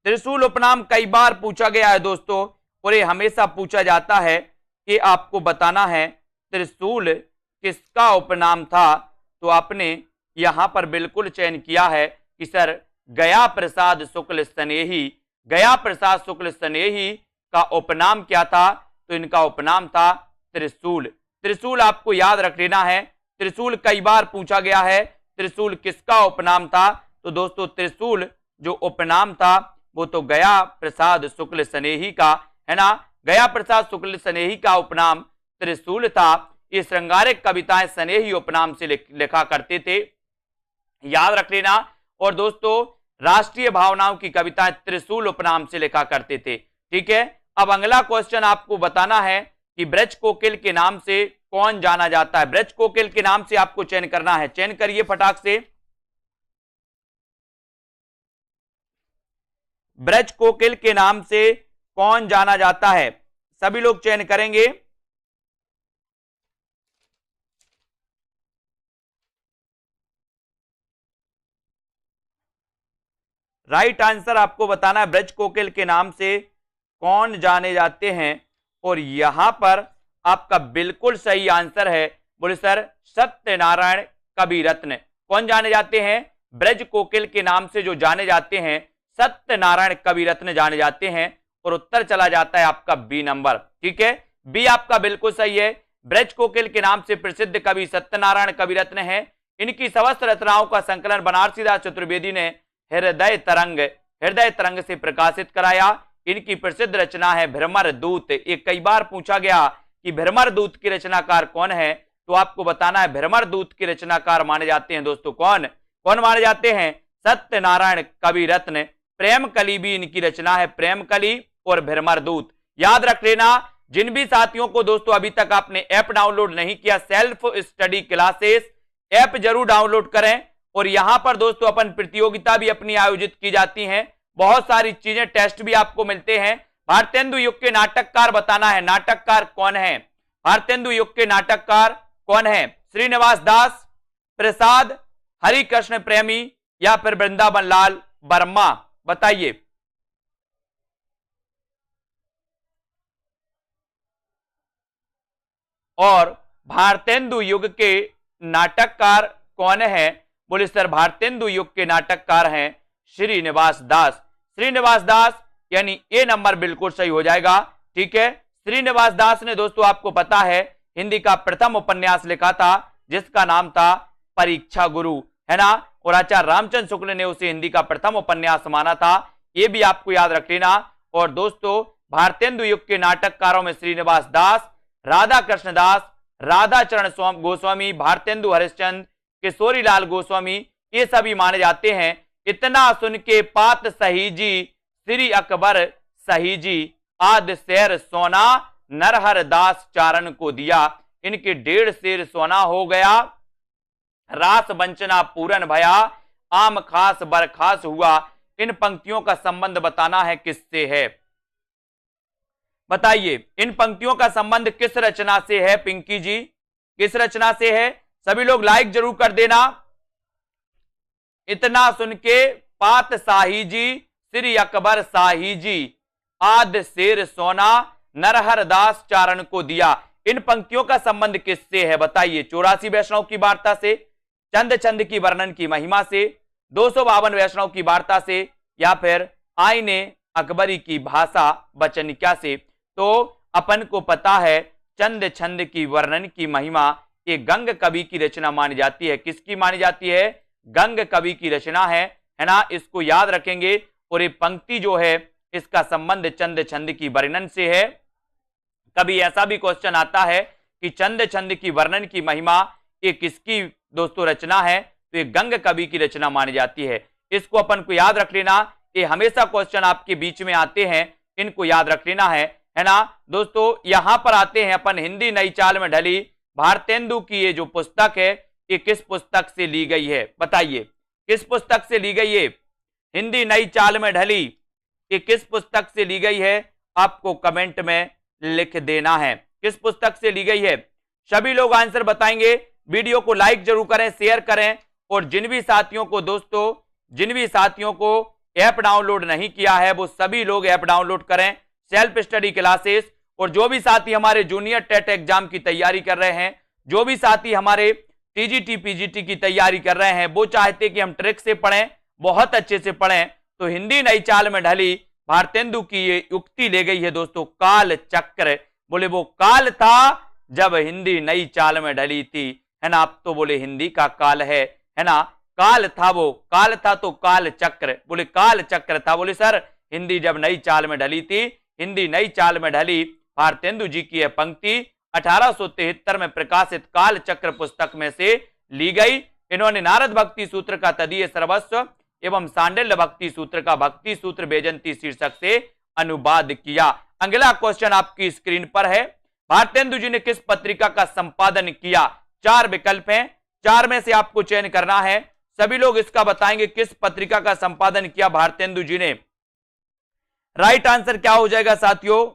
त्रिशूल उपनाम कई बार पूछा गया है दोस्तों, और ये हमेशा पूछा जाता है कि आपको बताना है त्रिशूल किसका उपनाम था। तो आपने यहां पर बिल्कुल चयन किया है कि सर गया प्रसाद शुक्ल स्नेही। गया प्रसाद शुक्ल स्नेही का उपनाम क्या था? तो इनका उपनाम था त्रिशूल। त्रिशूल आपको याद रख लेना है, त्रिशूल कई बार पूछा गया है। त्रिशूल किसका उपनाम था? तो दोस्तों त्रिशूल जो उपनाम था वो तो गया प्रसाद शुक्ल स्नेही का है ना। गया प्रसाद शुक्ल स्नेही का उपनाम त्रिशूल था। ये श्रृंगारिक कविताएं स्नेही उपनाम से लिखा करते थे, याद रख लेना। और दोस्तों राष्ट्रीय भावनाओं की कविताएं त्रिशूल उपनाम से लिखा करते थे। ठीक है, अब अगला क्वेश्चन आपको बताना है कि ब्रज कोकिल के नाम से कौन जाना जाता है? ब्रज कोकिल के नाम से आपको चयन करना है, चयन करिए फटाक से। ब्रज कोकिल के नाम से कौन जाना जाता है? सभी लोग चयन करेंगे। राइट आंसर आपको बताना है, ब्रज कोकिल के नाम से कौन जाने जाते हैं। और यहां पर आपका बिल्कुल सही आंसर है, बोले सर सत्यनारायण कविरत्न। कौन जाने जाते हैं? ब्रज कोकिल के नाम से जो जाने जाते हैं सत्यनारायण कविरत्न जाने जाते हैं। और उत्तर चला जाता है आपका बी नंबर। ठीक है, बी आपका बिल्कुल सही है। ब्रज कोकिल के नाम से प्रसिद्ध कवि सत्यनारायण कविरत्न है। इनकी समस्त रचनाओं का संकलन बनारसीदास चतुर्वेदी ने हृदय तरंग से प्रकाशित कराया। इनकी प्रसिद्ध रचना है भ्रमर दूत। एक कई बार पूछा गया कि भ्रमर दूत के रचनाकार कौन है? तो आपको बताना है भ्रमर दूत के रचनाकार माने जाते हैं दोस्तों कौन माने जाते हैं? सत्यनारायण कविरत्न। प्रेम कली भी इनकी रचना है, प्रेम कली और भ्रमर दूत। याद रख लेना। जिन भी साथियों को दोस्तों अभी तक आपने ऐप डाउनलोड नहीं किया, सेल्फ स्टडी क्लासेस ऐप जरूर डाउनलोड करें। और यहां पर दोस्तों अपन प्रतियोगिता भी अपनी आयोजित की जाती हैं, बहुत सारी चीजें, टेस्ट भी आपको मिलते हैं। भारतेंदु युग के नाटककार बताना है, नाटककार कौन है? भारतेंदु युग के नाटककार कौन है? श्रीनिवास दास, प्रसाद, हरिकृष्ण प्रेमी या फिर वृंदावन लाल वर्मा? बताइए। और भारतेंदु युग के नाटककार कौन है? बोले सर भारतेंदु युग के नाटककार हैं श्रीनिवास दास। श्रीनिवास दास यानी ए नंबर बिल्कुल सही हो जाएगा। ठीक है, श्रीनिवास दास ने दोस्तों आपको पता है हिंदी का प्रथम उपन्यास लिखा था जिसका नाम था परीक्षा गुरु, है ना। और आचार्य रामचंद्र शुक्ल ने उसे हिंदी का प्रथम उपन्यास माना था, यह भी आपको याद रख लेना। और दोस्तों भारतेंदु युग के नाटककारों में श्रीनिवास दास, राधा कृष्ण दास, राधाचरण गोस्वामी, भारतेंदु हरिश्चंद्र, किशोरीलाल गोस्वामी, ये सभी माने जाते हैं। इतना सुन के पात सहीजी, श्री अकबर सहीजी, आध शेर सोना नरहर दास चारण को दिया। इनके 1.5 शेर सोना हो गया रास वंचना पूरन भया, आम खास बरखास हुआ। इन पंक्तियों का संबंध बताना है किससे है, बताइए इन पंक्तियों का संबंध किस रचना से है पिंकी जी, किस रचना से है? सभी लोग लाइक जरूर कर देना। इतना सुन के पात शाही जी, श्री अकबर शाही जी, आद शेर सोना नरहर दास चारण को दिया। इन पंक्तियों का संबंध किससे है बताइए? 84 वैष्णव की वार्ता से, चंद छंद की वर्णन की महिमा से, 252 वैष्णव की वार्ता से, या फिर आईने अकबरी की भाषा वचनिका से। तो अपन को पता है चंद छंद की वर्णन की महिमा ये गंग कवि की रचना मानी जाती है। किसकी मानी जाती है? गंग कवि की रचना है ना, इसको याद रखेंगे। और ये पंक्ति जो है इसका संबंध चंद छंद की वर्णन से है। कभी ऐसा भी क्वेश्चन आता है कि चंद छंद की वर्णन की महिमा ये किसकी दोस्तों रचना है? तो ये गंग कवि की रचना मानी जाती है। इसको अपन को याद रख लेना, ये हमेशा क्वेश्चन आपके बीच में आते हैं, इनको याद रख लेना है ना दोस्तों। यहां पर आते हैं अपन हिंदी नई चाल में ढली भारतेंदु की ये जो पुस्तक है ये किस पुस्तक से ली गई है बताइए? किस पुस्तक से ली गई है? हिंदी नई चाल में ढली ये किस पुस्तक से ली गई है? आपको कमेंट में लिख देना है किस पुस्तक से ली गई है। सभी लोग आंसर बताएंगे। वीडियो को लाइक जरूर करें, शेयर करें, और जिन भी साथियों को दोस्तों, जिन भी साथियों को ऐप डाउनलोड नहीं किया है वो सभी लोग ऐप डाउनलोड करें, सेल्फ स्टडी क्लासेस। और जो भी साथी हमारे जूनियर टेट एग्जाम की तैयारी कर रहे हैं, जो भी साथी हमारे टीजीटी पीजीटी की तैयारी कर रहे हैं, वो चाहते कि हम ट्रिक से पढ़ें, बहुत अच्छे से पढ़ें, तो हिंदी नई चाल में ढली भारतेंदु की ये युक्ति ले गई है दोस्तों, काल चक्र। बोले वो काल था जब हिंदी नई चाल में ढली थी, है ना। अब तो बोले हिंदी का काल है ना। काल था वो, काल था तो काल चक्र, बोले काल चक्र था। बोले सर हिंदी जब नई चाल में ढली थी, हिंदी नई चाल में ढली भारतेंदु जी की यह पंक्ति 1873 में प्रकाशित काल चक्र पुस्तक में से ली गई। इन्होंने नारद भक्ति सूत्र का तदीय सर्वस्व एवं सांडिल्य भक्ति सूत्र का भक्ति सूत्र बेजंती शीर्षक से अनुवाद किया। अगला क्वेश्चन आपकी स्क्रीन पर है, भारतेंदु जी ने किस पत्रिका का संपादन किया? 4 विकल्प हैं, 4 में से आपको चयन करना है। सभी लोग इसका बताएंगे किस पत्रिका का संपादन किया भारतेंदु जी ने। राइट आंसर क्या हो जाएगा साथियों?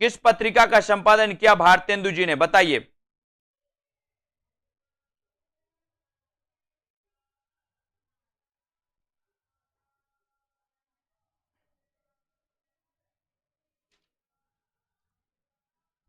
किस पत्रिका का संपादन किया भारतेंदु जी ने बताइए?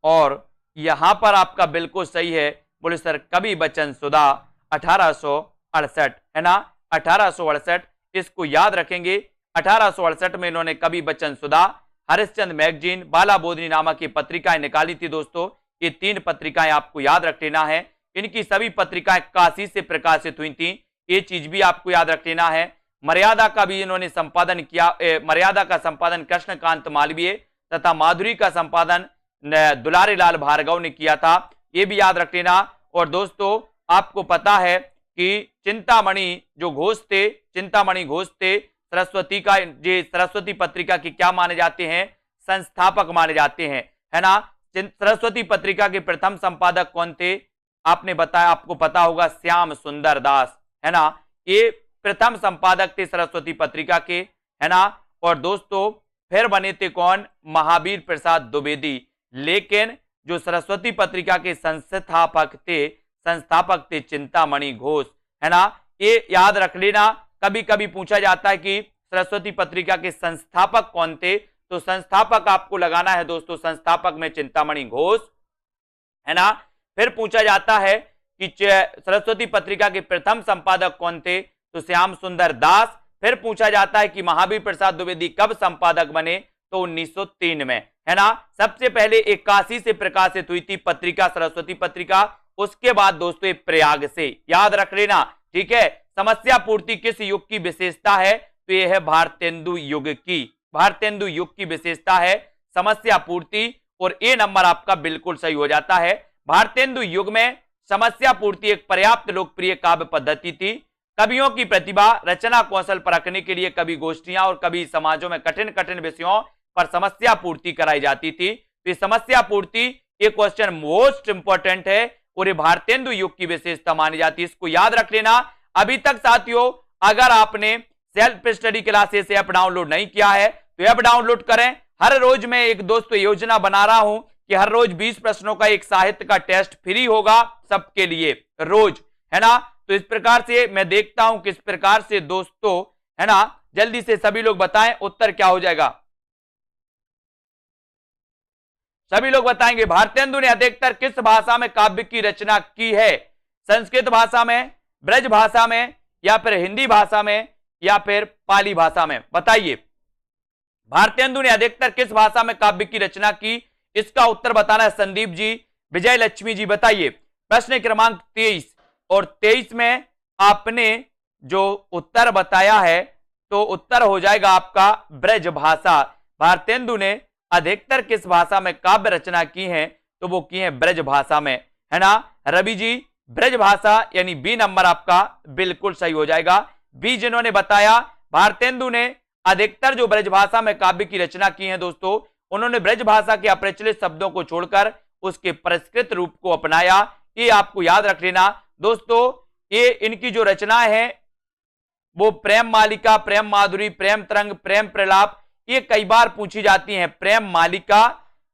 और यहां पर आपका बिल्कुल सही है, बोले सर कवि बचन सुधा 1868, है ना, 1868। इसको याद रखेंगे। 1868 में इन्होंने कवि बचन सुधा, हरिश्चंद्र मैगजीन, बाला बोधनी नामक की पत्रिकाएं निकाली थी दोस्तों। ये 3 पत्रिकाएं आपको याद रख लेना है। इनकी सभी पत्रिकाएं काशी से प्रकाशित हुई थी, ये चीज भी आपको याद रख लेना है। मर्यादा का भी इन्होंने संपादन किया, मर्यादा का संपादन कृष्णकांत मालवीय तथा माधुरी का संपादन दुलारी लाल भार्गव ने किया था, ये भी याद रख लेना। और दोस्तों आपको पता है कि चिंतामणि जो घोष थे, चिंतामणि घोष थे, सरस्वती का, ये सरस्वती पत्रिका के क्या माने जाते हैं? संस्थापक माने जाते हैं, है ना। सरस्वती पत्रिका के प्रथम संपादक कौन थे? आपने बताया, आपको पता होगा, श्याम सुंदर दास, है ना। ये प्रथम संपादक थे सरस्वती पत्रिका के, है ना। और दोस्तों फिर बने थे कौन? महावीर प्रसाद द्विवेदी। लेकिन जो सरस्वती पत्रिका के संस्थापक थे चिंतामणि घोष, है ना। ये याद रख लेना। कभी कभी पूछा जाता है कि सरस्वती पत्रिका के संस्थापक कौन थे, तो संस्थापक आपको लगाना है दोस्तों, संस्थापक में चिंतामणि घोष, है ना। फिर पूछा जाता है कि सरस्वती पत्रिका के प्रथम संपादक कौन थे, तो श्याम सुंदर दास। फिर पूछा जाता है कि महावीर प्रसाद द्विवेदी कब संपादक बने, तो 1903 में, है ना। सबसे पहले 81 से प्रकाशित हुई थी पत्रिका सरस्वती पत्रिका, उसके बाद दोस्तों प्रयाग से, याद रख लेना, ठीक है। समस्या पूर्ति किस युग की विशेषता है, तो यह है भारतेंदु युग की, भारतेंदु युग की विशेषता है समस्या पूर्ति। और ए नंबर आपका बिल्कुल सही हो जाता है। भारतेंदु युग में समस्या पूर्ति एक पर्याप्त लोकप्रिय काव्य पद्धति थी। कवियों की प्रतिभा, रचना कौशल परखने के लिए कवि गोष्ठियां और कवि समाजों में कठिन कठिन विषयों पर समस्या पूर्ति कराई जाती थी। तो समस्या पूर्ति ये क्वेश्चन मोस्ट इंपॉर्टेंट है और ये भारतेंदु युग की विशेषता मानी जाती है, इसको याद रख लेना। अभी तक साथियों अगर आपने self study classes app download नहीं किया है तो ऐप डाउनलोड करें। हर रोज मैं एक दोस्तों योजना बना रहा हूं कि हर रोज 20 प्रश्नों का एक साहित्य का टेस्ट फ्री होगा सबके लिए रोज, है ना। तो इस प्रकार से मैं देखता हूं किस प्रकार से दोस्तों, है ना, जल्दी से सभी लोग बताएं उत्तर क्या हो जाएगा। सभी लोग बताएंगे भारतेंदु ने अधिकतर किस भाषा में काव्य की रचना की है? संस्कृत भाषा में, ब्रज भाषा में, या फिर हिंदी भाषा में, या फिर पाली भाषा में? बताइए भारतेंदु ने अधिकतर किस भाषा में काव्य की रचना की? इसका उत्तर बताना है संदीप जी, विजय लक्ष्मी जी बताइए। प्रश्न क्रमांक 23 और 23 में आपने जो उत्तर बताया है तो उत्तर हो जाएगा आपका ब्रज भाषा। भारतेंदु ने अधिकतर किस भाषा में काव्य रचना की है? तो वो की है ब्रज भाषा में, है ना। रवि जी ब्रज भाषा यानी बी नंबर आपका बिल्कुल सही हो जाएगा। बी जिन्होंने बताया भारतेंदु ने अधिकतर जो ब्रज भाषा में काव्य की रचना की है दोस्तों, उन्होंने ब्रज भाषा के अप्रचलित शब्दों को छोड़कर उसके परिष्कृत रूप को अपनाया। ये आपको याद रख लेना दोस्तों। ये इनकी जो रचना है वो प्रेम मालिका, प्रेम माधुरी, प्रेम तरंग, प्रेम प्रलाप, ये कई बार पूछी जाती हैं। प्रेम मालिका,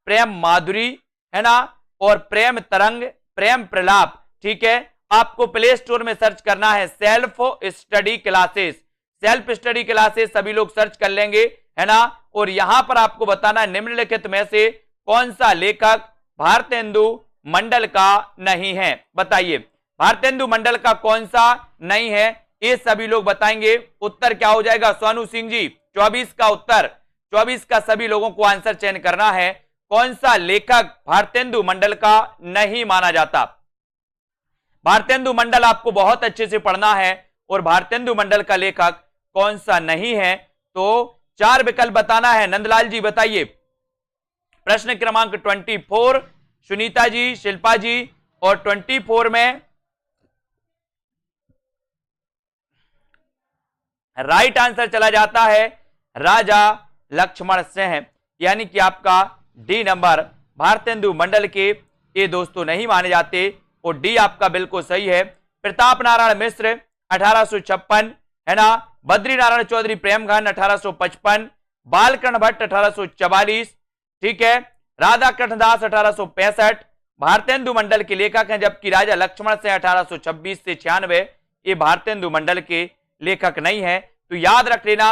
प्रेम माधुरी, है ना, और प्रेम तरंग, प्रेम प्रलाप। ठीक है, आपको प्ले स्टोर में सर्च करना है self study classes, self study classes सभी लोग सर्च कर लेंगे, है ना। और यहां पर आपको बताना है निम्नलिखित में से कौन सा लेखक भारतेंदु मंडल का नहीं है? बताइए भारतेंदु मंडल का कौन सा नहीं है? ये सभी लोग बताएंगे। उत्तर क्या हो जाएगा सोनू सिंह जी? 24 का उत्तर, 24 का सभी लोगों को आंसर चयन करना है। कौन सा लेखक भारतेंदु मंडल का नहीं माना जाता? भारतेंदु मंडल आपको बहुत अच्छे से पढ़ना है और भारतेंदु मंडल का लेखक कौन सा नहीं है? तो 4 विकल्प बताना है। नंदलाल जी बताइए। प्रश्न क्रमांक 24 सुनीता जी, शिल्पा जी, और 24 में राइट आंसर चला जाता है राजा लक्ष्मण सिंह, यानी कि आपका डी नंबर भारतेंदु मंडल के ये दोस्तों नहीं माने जाते और डी आपका बिल्कुल सही है। प्रताप नारायण मिश्र 1856, है ना। बद्री नारायण चौधरी प्रेमघन 1855, बालकृष्ण भट्ट 1844, ठीक है। राधा कृष्ण दास 1865 भारतेंदु मंडल के लेखक हैं, जबकि राजा लक्ष्मण सिंह 1826 से 96 ये भारतेंदु मंडल के लेखक नहीं है। तो याद रख लेना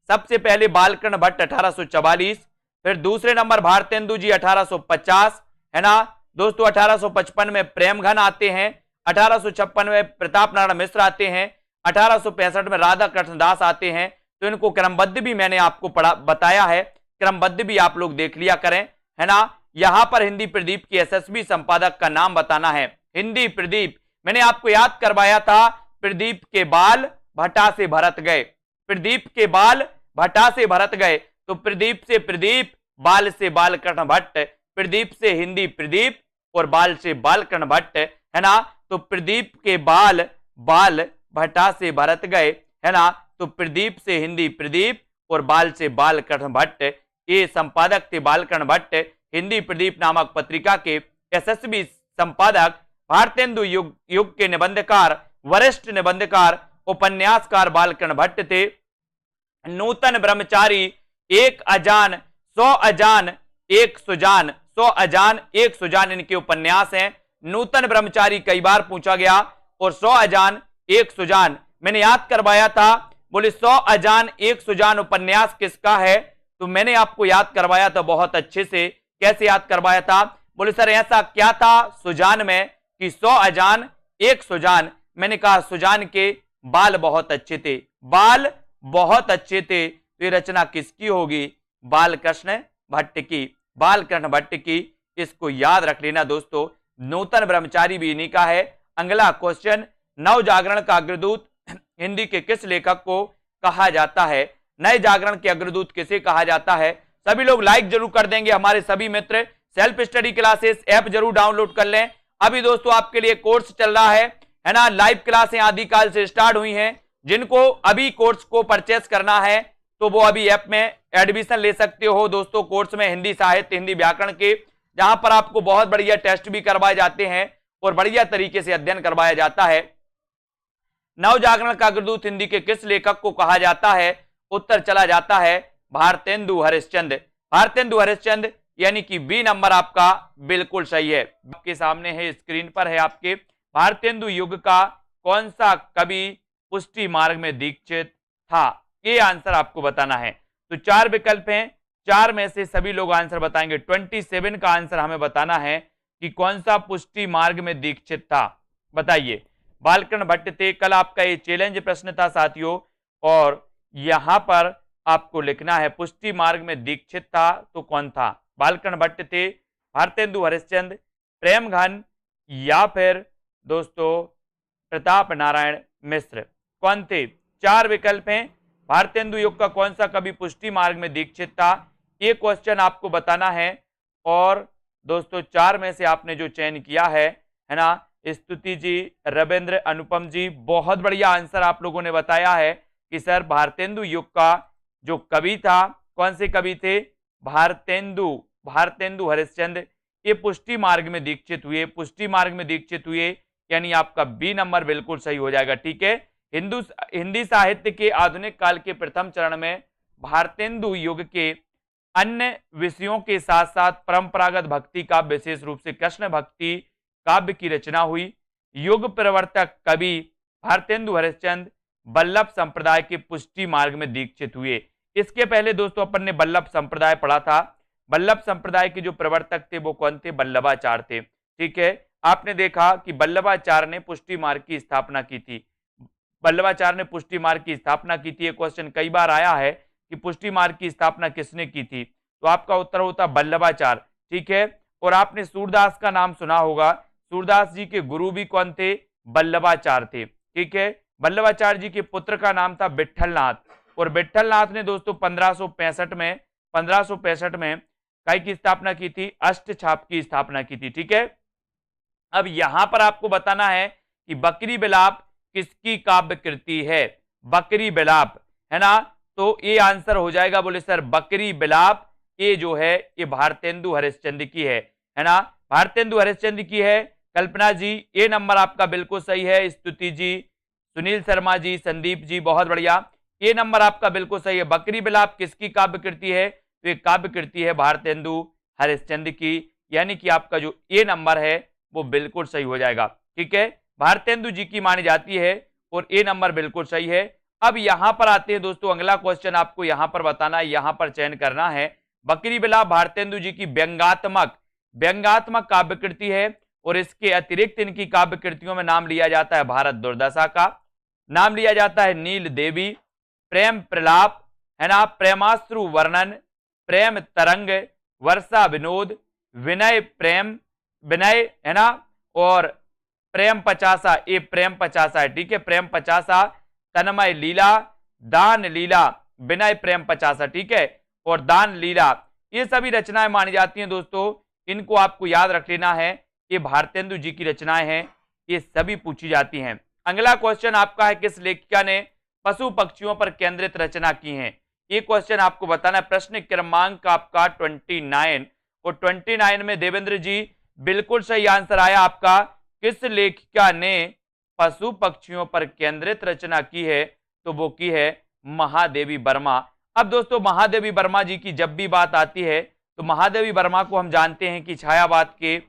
सबसे पहले बालकृष्ण भट्ट 1844, फिर दूसरे नंबर भारतेंदु जी 1850, है ना दोस्तों। 1855 में प्रेमघन आते हैं, 1856 में प्रताप नारायण मिश्र आते हैं, 1865 में राधा कृष्ण दास आते हैं। तो इनको क्रमबद्ध भी मैंने आपको बताया है, क्रमबद्ध भी आप लोग देख लिया करें, है ना। यहां पर हिंदी प्रदीप के यशस्वी संपादक का नाम बताना है। हिंदी प्रदीप मैंने आपको याद करवाया था, प्रदीप के बाल भट्टा से भरत गए, प्रदीप के बाल भट्टा से भरत गए। तो प्रदीप से प्रदीप, बाल से बालकृष्ण भट्ट, प्रदीप से हिंदी प्रदीप और बाल से बालकृष्ण भट्ट, है ना। तो प्रदीप के बाल भट्टा से भरत गए, है ना। तो प्रदीप से हिंदी प्रदीप और बाल से बालकृष्ण भट्ट, ये संपादक थे बालकृष्ण भट्ट। हिंदी प्रदीप नामक पत्रिका के यशस्वी संपादक, भारतेंदु युग के निबंधकार, वरिष्ठ निबंधकार, उपन्यासकार बालकृष्ण भट्ट थे। नूतन ब्रह्मचारी, एक अजान, 100 अजान, एक सुजान, 100 अजान, एक सुजान इनके उपन्यास हैं। नूतन ब्रह्मचारी कई बार पूछा गया और 100 अजान, एक सुजान मैंने याद करवाया था। बोले 100 अजान, एक सुजान उपन्यास किसका है? तो मैंने आपको याद करवाया था बहुत अच्छे से। कैसे याद करवाया था? बोले सर ऐसा क्या था सुजान में कि 100 अजान, एक सुजान। मैंने कहा सुजान के बाल बहुत अच्छे थे, बाल बहुत अच्छे थे। तो ये रचना किसकी होगी? बालकृष्ण भट्ट की, बालकृष्ण भट्ट की। इसको याद रख लेना दोस्तों। नूतन ब्रह्मचारी भी इन्हीं का है। अगला क्वेश्चन, नव जागरण का अग्रदूत हिंदी के किस लेखक को कहा जाता है? नए जागरण के अग्रदूत किसे कहा जाता है? सभी लोग लाइक जरूर कर देंगे। हमारे सभी मित्र सेल्फ स्टडी क्लासेस ऐप जरूर डाउनलोड कर लें। अभी दोस्तों आपके लिए कोर्स चल रहा है ना। लाइव क्लासें आदिकाल से स्टार्ट हुई हैं। जिनको अभी कोर्स को परचेस करना है तो वो अभी ऐप में एडमिशन ले सकते हो दोस्तों। कोर्स में हिंदी साहित्य, हिंदी व्याकरण के जहां पर आपको बहुत बढ़िया टेस्ट भी करवाए जाते हैं और बढ़िया तरीके से अध्ययन करवाया जाता है। नवजागरण का अग्रदूत हिंदी के किस लेखक को कहा जाता है? उत्तर चला जाता है भारतेंदु हरिश्चंद्र। भारतेंदु हरिश्चंद्र यानी कि बी नंबर आपका बिल्कुल सही है। आपके सामने है, स्क्रीन पर है आपके, भारतेंदु युग का कौन सा कवि पुष्टि मार्ग में दीक्षित था? ये आंसर आपको बताना है। तो 4 विकल्प हैं, 4 में से सभी लोग आंसर बताएंगे। 27 का आंसर हमें बताना है कि कौन सा पुष्टि मार्ग में दीक्षित था, बताइए। बालकृष्ण भट्ट थे। कल आपका ये चैलेंज प्रश्न था साथियों, और यहां पर आपको लिखना है पुष्टि मार्ग में दीक्षित था तो कौन था? बालकृष्ण भट्ट थे, भारतेंदु हरिश्चंद्र, प्रेमघन, या फिर दोस्तों प्रताप नारायण मिश्र। कौन थे? 4 विकल्प हैं। भारतेंदु युग का कौन सा कवि पुष्टि मार्ग में दीक्षित था, ये क्वेश्चन आपको बताना है। और दोस्तों 4 में से आपने जो चयन किया है ना, स्तुति जी, रविंद्र, अनुपम जी, बहुत बढ़िया आंसर आप लोगों ने बताया है कि सर भारतेंदु युग का जो कवि था, कौन से कवि थे? भारतेंदु हरिश्चंद्र। ये पुष्टि मार्ग में दीक्षित हुए, पुष्टि मार्ग में दीक्षित हुए, यानी आपका बी नंबर बिल्कुल सही हो जाएगा। ठीक है। हिंदी साहित्य के आधुनिक काल के प्रथम चरण में भारतेंदु युग के अन्य विषयों के साथ साथ परंपरागत भक्ति काव्य, विशेष रूप से कृष्ण भक्ति काव्य की रचना हुई। युग प्रवर्तक कवि भारतेंदु हरिश्चंद्र बल्लभ संप्रदाय के पुष्टि मार्ग में दीक्षित हुए। इसके पहले दोस्तों अपन ने बल्लभ संप्रदाय पढ़ा था। बल्लभ संप्रदाय के जो प्रवर्तक थे वो कौन थे? बल्लभाचार्य थे। ठीक है। आपने देखा कि बल्लभाचार्य ने पुष्टि मार्ग की स्थापना की थी। बल्लभाचार्य ने पुष्टि मार्ग की स्थापना की थी। ये क्वेश्चन कई बार आया है कि पुष्टि मार्ग की स्थापना किसने की थी, तो आपका उत्तर होता बल्लभाचार्य। ठीक है। और आपने सूरदास का नाम सुना होगा। सूरदास जी के गुरु भी कौन थे? बल्लभाचार्य थे। ठीक है। बल्लभाचार्य जी के पुत्र का नाम था विट्ठलनाथ, और विट्ठलनाथ ने दोस्तों 1565 में काय की स्थापना की थी? अष्टछाप की स्थापना की थी। ठीक है। अब यहां पर आपको बताना है कि बकरी बिलाप किसकी काव्य कृति है? बकरी बिलाप, है ना, तो ये आंसर हो जाएगा, बोले सर बकरी बिलाप, ये जो है ये भारतेंदु हरिश्चंद्र की है ना, भारतेंदु हरिश्चंद्र की है। कल्पना जी, ये नंबर आपका बिल्कुल सही है। स्तुति जी, सुनील शर्मा जी, संदीप जी, बहुत बढ़िया, ये नंबर आपका बिल्कुल सही है। बकरी बिलाप किसकी काव्य कृति है? तो ये काव्य कृति है भारतेंदु हरिश्चंद्र की, यानी कि आपका जो ये नंबर है वो बिल्कुल सही हो जाएगा। ठीक है। भारतेंदु जी की मानी जाती है और ए नंबर बिल्कुल सही है। अब यहां पर आते हैं दोस्तों, अगला क्वेश्चन आपको यहां पर बताना है, यहां पर चयन करना है। बकरी बिलाप भारतेंदु जी की व्यंग्यात्मक काव्य कृति है, और इसके अतिरिक्त इनकी काव्य कृतियों में नाम लिया जाता है भारत दुर्दशा का, नाम लिया जाता है नील देवी, प्रेम प्रलाप, है ना, प्रेमाश्रु वर्णन, प्रेम तरंग, वर्षा विनोद, विनय, है ना, और प्रेम 50, ये प्रेम 50 है। ठीक है। प्रेम 50, तन्मय लीला, दान लीला, विनय प्रेम 50। ठीक है। और दान लीला, ये सभी रचनाएं मानी जाती हैं दोस्तों, इनको आपको याद रख लेना है, ये भारतेंदु जी की रचनाएं हैं, ये सभी पूछी जाती हैं। अगला क्वेश्चन आपका है, किस लेखिका ने पशु पक्षियों पर केंद्रित रचना की है? ये क्वेश्चन आपको बताना है। प्रश्न क्रमांक आपका 29, और 29 में देवेंद्र जी बिल्कुल सही आंसर आया आपका। किस लेखिका ने पशु पक्षियों पर केंद्रित रचना की है? तो वो की है महादेवी वर्मा। अब दोस्तों महादेवी वर्मा जी की जब भी बात आती है तो महादेवी वर्मा को हम जानते हैं कि छायावाद के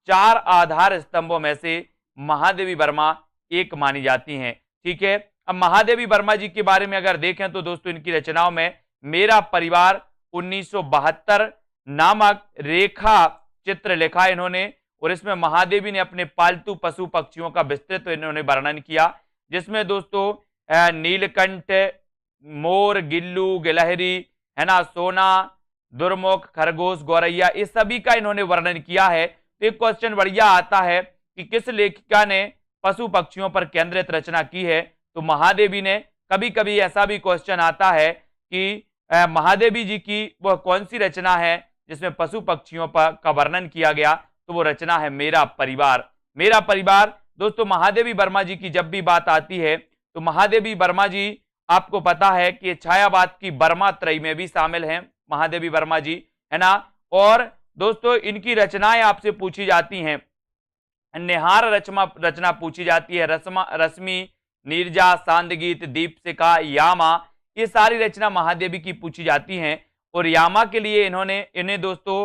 4 आधार स्तंभों में से महादेवी वर्मा एक मानी जाती हैं। ठीक है। अब महादेवी वर्मा जी के बारे में अगर देखें तो दोस्तों इनकी रचनाओं में मेरा परिवार 1972 नामक रेखा चित्र लिखा इन्होंने, और इसमें महादेवी ने अपने पालतू पशु पक्षियों का विस्तृत इन्होंने वर्णन किया, जिसमें दोस्तों नीलकंठ, मोर, गिल्लू, गिलहरी, है ना, सोना, दुर्मुख, खरगोश, गौरैया, इस सभी का इन्होंने वर्णन किया है। तो एक क्वेश्चन बढ़िया आता है कि किस लेखिका ने पशु पक्षियों पर केंद्रित रचना की है? तो महादेवी ने। कभी कभी ऐसा भी क्वेश्चन आता है कि महादेवी जी की वह कौन सी रचना है जिसमें पशु पक्षियों का वर्णन किया गया? तो वो रचना है मेरा परिवार। मेरा परिवार दोस्तों महादेवी वर्मा जी की जब भी बात आती है तो महादेवी वर्मा जी आपको पता है कि छायावाद की वर्मा त्रयी में भी शामिल हैं महादेवी वर्मा जी, है ना, और दोस्तों इनकी रचनाएं आपसे पूछी जाती हैं। निहार रचना पूछी जाती है, रश्मि, नीरजा, सांदगीत, दीपशिखा, यामा, ये सारी रचना महादेवी की पूछी जाती हैं। और यामा के लिए इन्हें दोस्तों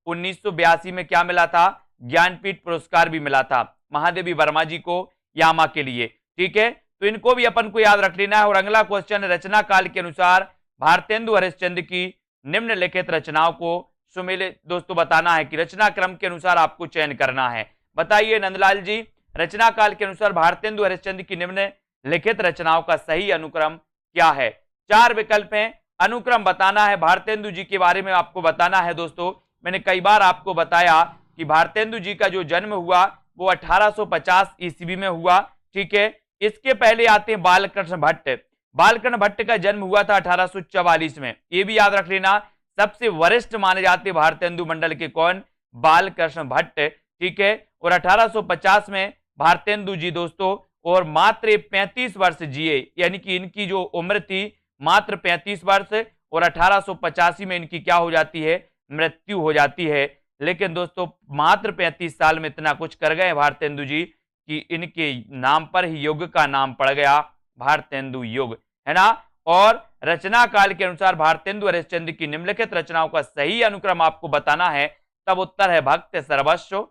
1982 में क्या मिला था, ज्ञानपीठ पुरस्कार भी मिला था महादेवी वर्मा जी को यामा के लिए। ठीक है, तो इनको भी अपन को याद रख लेना है। और अगला क्वेश्चन, रचना काल के अनुसार भारतेंदु हरिश्चंद्र की निम्नलिखित रचनाओं को सुमेलित दोस्तों बताना है कि रचना क्रम के अनुसार आपको चयन करना है। बताइए नंदलाल जी, रचना काल के अनुसार भारतेंदु हरिश्चंद्र की निम्नलिखित रचनाओं का सही अनुक्रम क्या है? 4 विकल्प हैं, अनुक्रम बताना है। भारतेंदु जी के बारे में आपको बताना है दोस्तों। मैंने कई बार आपको बताया कि भारतेंदु जी का जो जन्म हुआ वो 1850 ईस्वी में हुआ। ठीक है, इसके पहले आते हैं बालकृष्ण भट्ट। बालकृष्ण भट्ट का जन्म हुआ था 1844 में, ये भी याद रख लेना। सबसे वरिष्ठ माने जाते भारतेंदु मंडल के कौन? बालकृष्ण भट्ट। ठीक है, और 1850 में भारतेंदु जी दोस्तों और मात्र 35 वर्ष जिए, यानी कि इनकी जो उम्र थी मात्र 35 वर्ष, और 1885 में इनकी क्या हो जाती है? मृत्यु हो जाती है। लेकिन दोस्तों मात्र 35 साल में इतना कुछ कर गए भारतेंदु जी कि इनके नाम पर ही युग का नाम पड़ गया भारतेंदु युग, है ना। और रचना काल के अनुसार भारतेंदु हरिश्चंद्र की निम्नलिखित रचनाओं का सही अनुक्रम आपको बताना है। तब उत्तर है भक्त सर्वस्व,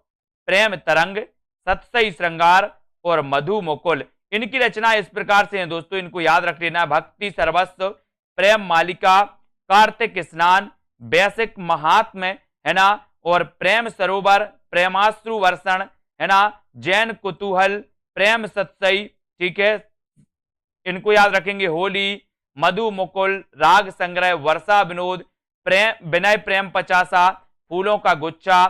प्रेम तरंग, सतसई श्रृंगार और मधु मुकुल। इनकी रचना इस प्रकार से हैं दोस्तों, इनको याद रख लेना। भक्ति सर्वस्व, प्रेम मालिका, कार्तिक स्नान, वैसिक महात्म्य, है ना, और प्रेम सरोवर, प्रेमाश्रु वर्षण, है ना, जैन कुतूहल, प्रेम सतसई। ठीक है, इनको याद रखेंगे। होली, मधु मुकुल, राग संग्रह, वर्षा विनोद, प्रेम विनय, प्रेम पचासा, फूलों का गुच्छा,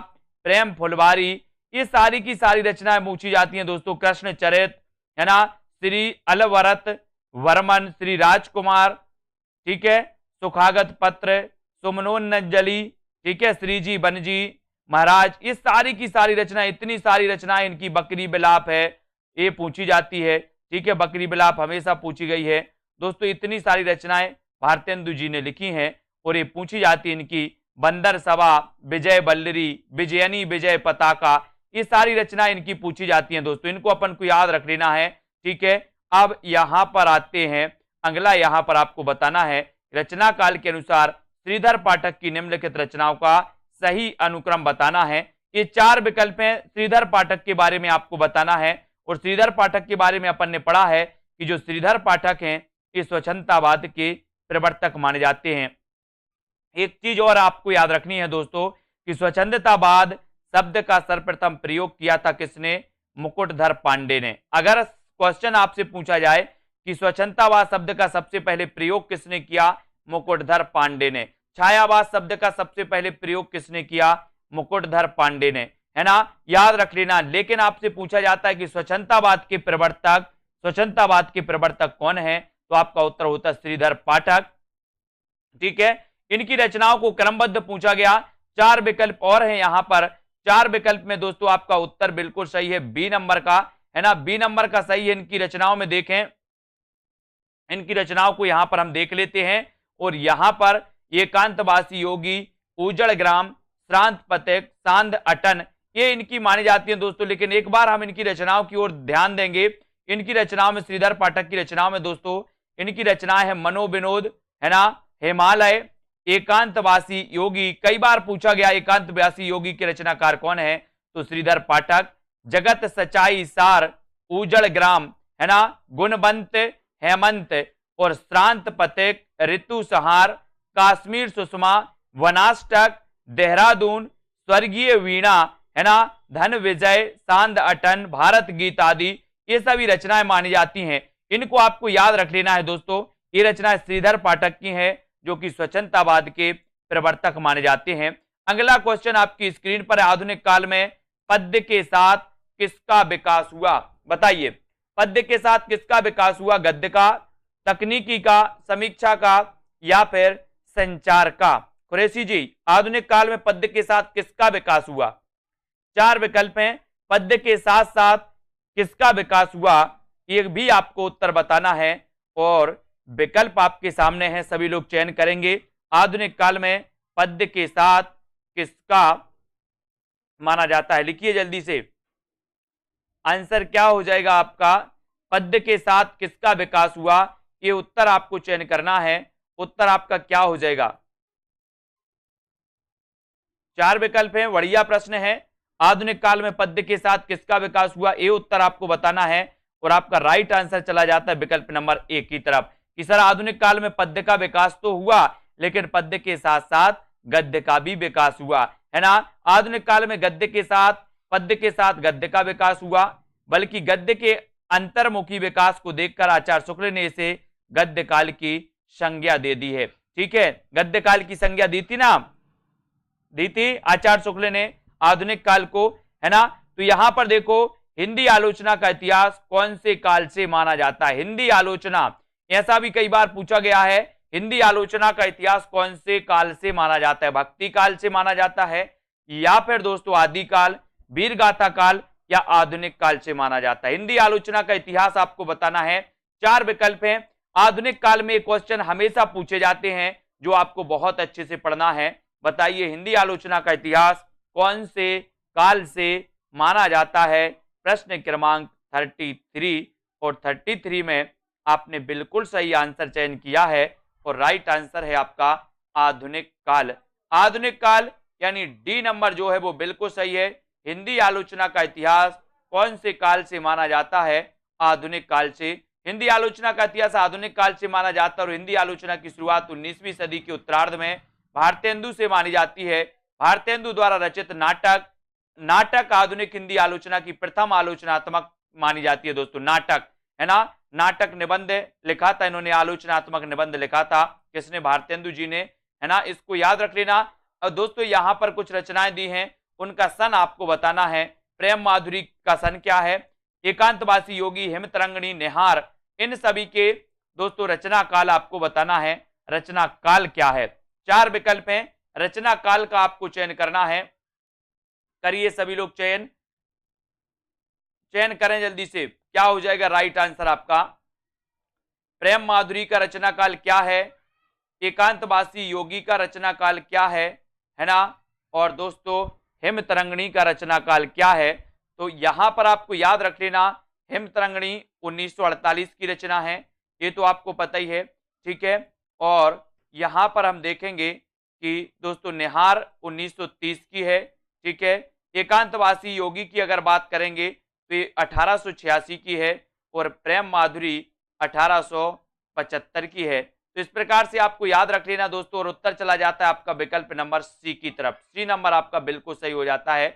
प्रेम फुलवारी, ये सारी की सारी रचनाएं पूछी जाती हैं दोस्तों। कृष्ण चरित, है ना, श्री अलवरत वर्मन, श्री राजकुमार, ठीक है, सुखागत पत्र, सुमनोन्नजली, ठीक है, श्रीजी बनजी महाराज, ये सारी की सारी रचनाएं, इतनी सारी रचनाएं इनकी। बकरी बिलाप है, ये पूछी जाती है। ठीक है, बकरी बिलाप हमेशा पूछी गई है दोस्तों। इतनी सारी रचनाएं भारतेंदु जी ने लिखी हैं और ये पूछी जाती है इनकी। बंदर सभा, विजय बल्लरी, विजयनी विजय पताका, ये सारी रचनाएं इनकी पूछी जाती हैं दोस्तों। इनको अपन को याद रख लेना है। ठीक है, अब यहां पर आते हैं, अगला यहां पर आपको बताना है रचना काल के अनुसार श्रीधर पाठक की निम्नलिखित रचनाओं का सही अनुक्रम बताना है। ये 4 विकल्प हैं, श्रीधर पाठक के बारे में आपको बताना है। और श्रीधर पाठक के बारे में अपन ने पढ़ा है कि जो श्रीधर पाठक हैं ये स्वच्छंदतावाद के प्रवर्तक माने जाते हैं। एक चीज और आपको याद रखनी है दोस्तों कि स्वच्छंदतावाद शब्द का सर्वप्रथम प्रयोग किया था किसने? मुकुटधर पांडे ने। अगर क्वेश्चन आपसे पूछा जाए कि स्वच्छंदतावाद शब्द का सबसे पहले प्रयोग किसने किया? मुकुटधर पांडे ने। छायावाद शब्द का सबसे पहले प्रयोग किसने किया? मुकुटधर पांडे ने, है ना, याद रख लेना। लेकिन आपसे पूछा जाता है कि स्वच्छंदतावाद के प्रवर्तक कौन है? तो आपका उत्तर होता है श्रीधर पाठक। ठीक है, इनकी रचनाओं को क्रमबद्ध पूछा गया। 4 विकल्प और हैं यहां पर। 4 विकल्प में दोस्तों आपका उत्तर बिल्कुल सही है, बी नंबर का, है ना, बी नंबर का सही है। इनकी रचनाओं में देखें, इनकी रचनाओं को यहां पर हम देख लेते हैं। और यहां पर एकांतवासी योगी, उजड़ ग्राम, श्रांत पथिक, सांध अटन, ये इनकी मानी जाती है दोस्तों। लेकिन एक बार हम इनकी रचनाओं की ओर ध्यान देंगे। इनकी रचनाओं में, श्रीधर पाठक की रचनाओं में दोस्तों इनकी रचनाएं है मनोविनोद, है ना, हिमालय, एकांतवासी योगी। कई बार पूछा गया एकांतवासी योगी के रचनाकार कौन है? तो श्रीधर पाठक। जगत सच्चाई सार, उजड़ ग्राम, है ना, गुणवंत, हेमंत और श्रांत पथिक, ऋतु संहार, काश्मीर सुषमा, वनाष्टक, देहरादून, स्वर्गीय वीणा, है ना, धन विजय, सांध अटन, भारत गीत आदि, ये सभी रचनाएं मानी जाती हैं। इनको आपको याद रख लेना है दोस्तों। ये रचनाएं श्रीधर पाठक की हैं जो कि स्वच्छंदतावाद के प्रवर्तक माने जाते हैं। अगला क्वेश्चन आपकी स्क्रीन पर है। आधुनिक काल में पद्य के साथ किसका विकास हुआ? बताइए, पद्य के साथ किसका विकास हुआ? गद्य का, तकनीकी का, समीक्षा का या फिर संचार का? कुरैशी जी, आधुनिक काल में पद्य के साथ किसका विकास हुआ? 4 विकल्प हैं। पद्य के साथ साथ किसका विकास हुआ, ये भी आपको उत्तर बताना है। और विकल्प आपके सामने हैं, सभी लोग चयन करेंगे। आधुनिक काल में पद्य के साथ किसका माना जाता है? लिखिए जल्दी से, आंसर क्या हो जाएगा आपका? पद्य के साथ किसका विकास हुआ? ये उत्तर आपको चयन करना है। उत्तर आपका क्या हो जाएगा? 4 विकल्प हैं, बढ़िया प्रश्न है। आधुनिक काल में पद्य के साथ किसका विकास हुआ, ये उत्तर आपको बताना है। और आपका राइट आंसर चला जाता है विकल्प नंबर ए की तरफ कि सर आधुनिक काल में पद्य का विकास तो हुआ, लेकिन पद्य के साथ साथ गद्य का भी विकास हुआ, है ना। आधुनिक काल में गद्य के साथ, पद्य के साथ गद्य का विकास हुआ, बल्कि गद्य के अंतर्मुखी विकास को देखकर आचार्य शुक्ल ने इसे गद्य काल की संज्ञा दे दी है। ठीक है, गद्य काल की संज्ञा दी थी ना, दी थी आचार्य शुक्ल ने आधुनिक काल को, है ना। तो यहां पर देखो, हिंदी आलोचना का इतिहास कौन से काल से माना जाता है? हिंदी आलोचना, ऐसा भी कई बार पूछा गया है, हिंदी आलोचना का इतिहास कौन से काल से माना जाता है? भक्ति काल से माना जाता है, या फिर दोस्तों आदिकाल, वीरगाथा काल, या आधुनिक काल से माना जाता है? हिंदी आलोचना का इतिहास आपको बताना है। 4 विकल्प हैं। आधुनिक काल में क्वेश्चन हमेशा पूछे जाते हैं जो आपको बहुत अच्छे से पढ़ना है। बताइए, हिंदी आलोचना का इतिहास कौन से काल से माना जाता है? प्रश्न क्रमांक 33 और 33 में आपने बिल्कुल सही आंसर चयन किया है और राइट आंसर है आपका आधुनिक काल। आधुनिक काल यानी डी नंबर जो है वो बिल्कुल सही है। हिंदी आलोचना का इतिहास कौन से काल से माना जाता है? आधुनिक काल से। हिंदी आलोचना का इतिहास आधुनिक काल से माना जाता है और हिंदी आलोचना की शुरुआत 19वीं सदी के उत्तरार्ध में भारतेंदु से मानी जाती है। भारतेंदु द्वारा रचित नाटक आधुनिक हिंदी आलोचना की प्रथम आलोचनात्मक मानी जाती है दोस्तों। नाटक, है ना, नाटक निबंध लिखा था इन्होंने, आलोचनात्मक निबंध लिखा था, किसने? भारतेंदु जी ने, है ना। इसको याद रख लेना। और दोस्तों यहां पर कुछ रचनाएं दी हैं, उनका सन आपको बताना है। प्रेम माधुरी का सन क्या है? एकांतवासी योगी, हिमतरंगिणी, निहार, इन सभी के दोस्तों रचना काल आपको बताना है। रचना काल क्या है? 4 विकल्प हैं, रचना काल का आपको चयन करना है। करिए सभी लोग चयन करें जल्दी से, क्या हो जाएगा राइट आंसर आपका? प्रेम माधुरी का रचना काल क्या है? एकांतवासी योगी का रचना काल क्या है ना। और दोस्तों हिमतरंगिणी का रचना काल क्या है? तो यहां पर आपको याद रख लेना, हिमतरंगिणी 1948 की रचना है, ये तो आपको पता ही है। ठीक है, और यहां पर हम देखेंगे कि दोस्तों निहार 1930 की है। ठीक है, एकांतवासी योगी की अगर बात करेंगे तो ये 1886 की है और प्रेम माधुरी 1875 की है। तो इस प्रकार से आपको याद रख लेना दोस्तों, और उत्तर चला जाता है आपका विकल्प नंबर सी की तरफ। सी नंबर आपका बिल्कुल सही हो जाता है,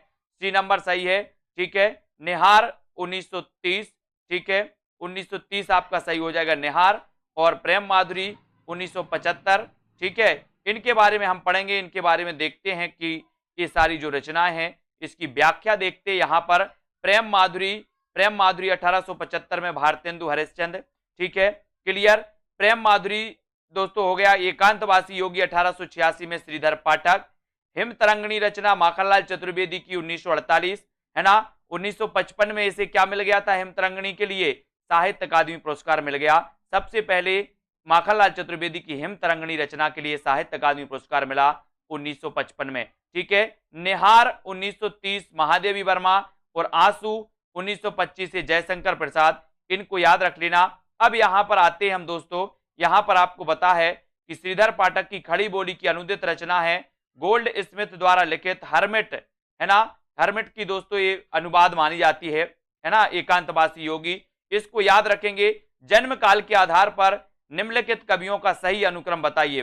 सी नंबर सही है। ठीक है, निहार 1930, ठीक है, 1930 आपका सही हो जाएगा निहार, और प्रेम माधुरी 1975। ठीक है, इनके बारे में हम पढ़ेंगे, इनके बारे में देखते हैं कि ये सारी जो रचनाएं हैं इसकी व्याख्या देखते हैं। यहाँ पर प्रेम माधुरी 1875 में भारतेंदु हरिश्चंद्र। ठीक है, क्लियर। प्रेम माधुरी दोस्तों हो गया। एकांतवासी योगी 1886 में श्रीधर पाठक। हिमतरंगिणी रचना माखनलाल चतुर्वेदी की 1948, है ना। 1955 में इसे क्या मिल गया था? हिमतरंगिणी के लिए साहित्य अकादमी पुरस्कार मिल गया। सबसे पहले माखनलाल चतुर्वेदी की हिमतरंगिणी रचना के लिए साहित्य अकादमी पुरस्कार मिला 1955 में। ठीक है, निहार 1930 महादेवी वर्मा, और आंसू 1925 से जयशंकर प्रसाद, इनको याद रख लेना। अब यहां पर आते हैं हम दोस्तों, यहां पर आपको पता है कि श्रीधर पाठक की खड़ी बोली की अनुदित रचना है गोल्ड स्मिथ द्वारा लिखित हर्मिट, है ना। हर्मिट की दोस्तों ये अनुवाद मानी जाती है ना, एकांतवासी योगी। इसको याद रखेंगे। जन्म काल के आधार पर निम्नलिखित कवियों का सही अनुक्रम बताइए।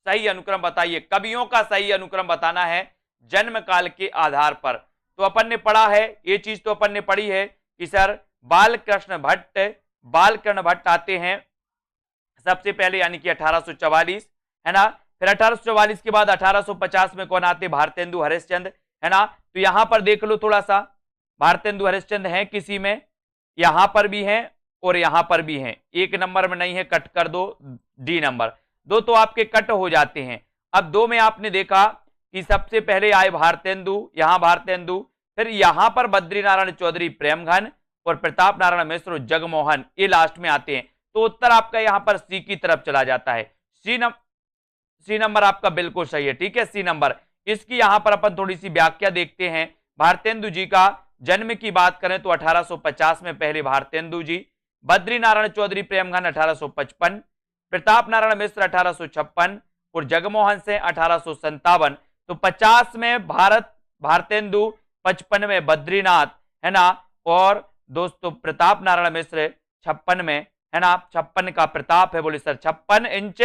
सही अनुक्रम बताइए, कवियों का सही अनुक्रम बताना है जन्म काल के आधार पर। तो अपन ने पढ़ा है, ये चीज तो अपन ने पढ़ी है कि सर बालकृष्ण भट्ट आते हैं सबसे पहले, यानी कि 1844, है ना। फिर 1844 के बाद 1850 में कौन आते? भारतेंदु हरिश्चंद्र, है ना। तो यहां पर देख लो थोड़ा सा, भारतेंदु हरिश्चंद्र है किसी में, यहां पर भी हैं और यहां पर भी हैं। एक नंबर में नहीं है, कट कर दो, डी नंबर। दो तो आपके कट हो जाते हैं। अब दो में आपने देखा कि सबसे पहले आए भारतेंदु, यहां भारतेंदु, फिर यहां पर बद्रीनारायण चौधरी प्रेमघन और प्रताप नारायण मिश्र जगमोहन, ये लास्ट में आते हैं। तो उत्तर आपका यहां पर सी की तरफ चला जाता है। सी नंबर आपका बिल्कुल सही है। ठीक है, सी नंबर इसकी यहां पर अपन थोड़ी सी व्याख्या देखते हैं। भारतेंदु जी का जन्म की बात करें तो 1850 में पहले भारतेंदु जी, बद्री नारायण चौधरी प्रेमघन 1855, प्रताप नारायण मिश्र 1856 और जगमोहन सिंह 1857। तो 50 में भारतेंदु, 55 में बद्रीनाथ, है ना, और दोस्तों प्रताप नारायण मिश्र 56 में, है ना, 56 का प्रताप है। बोले सर 56 इंच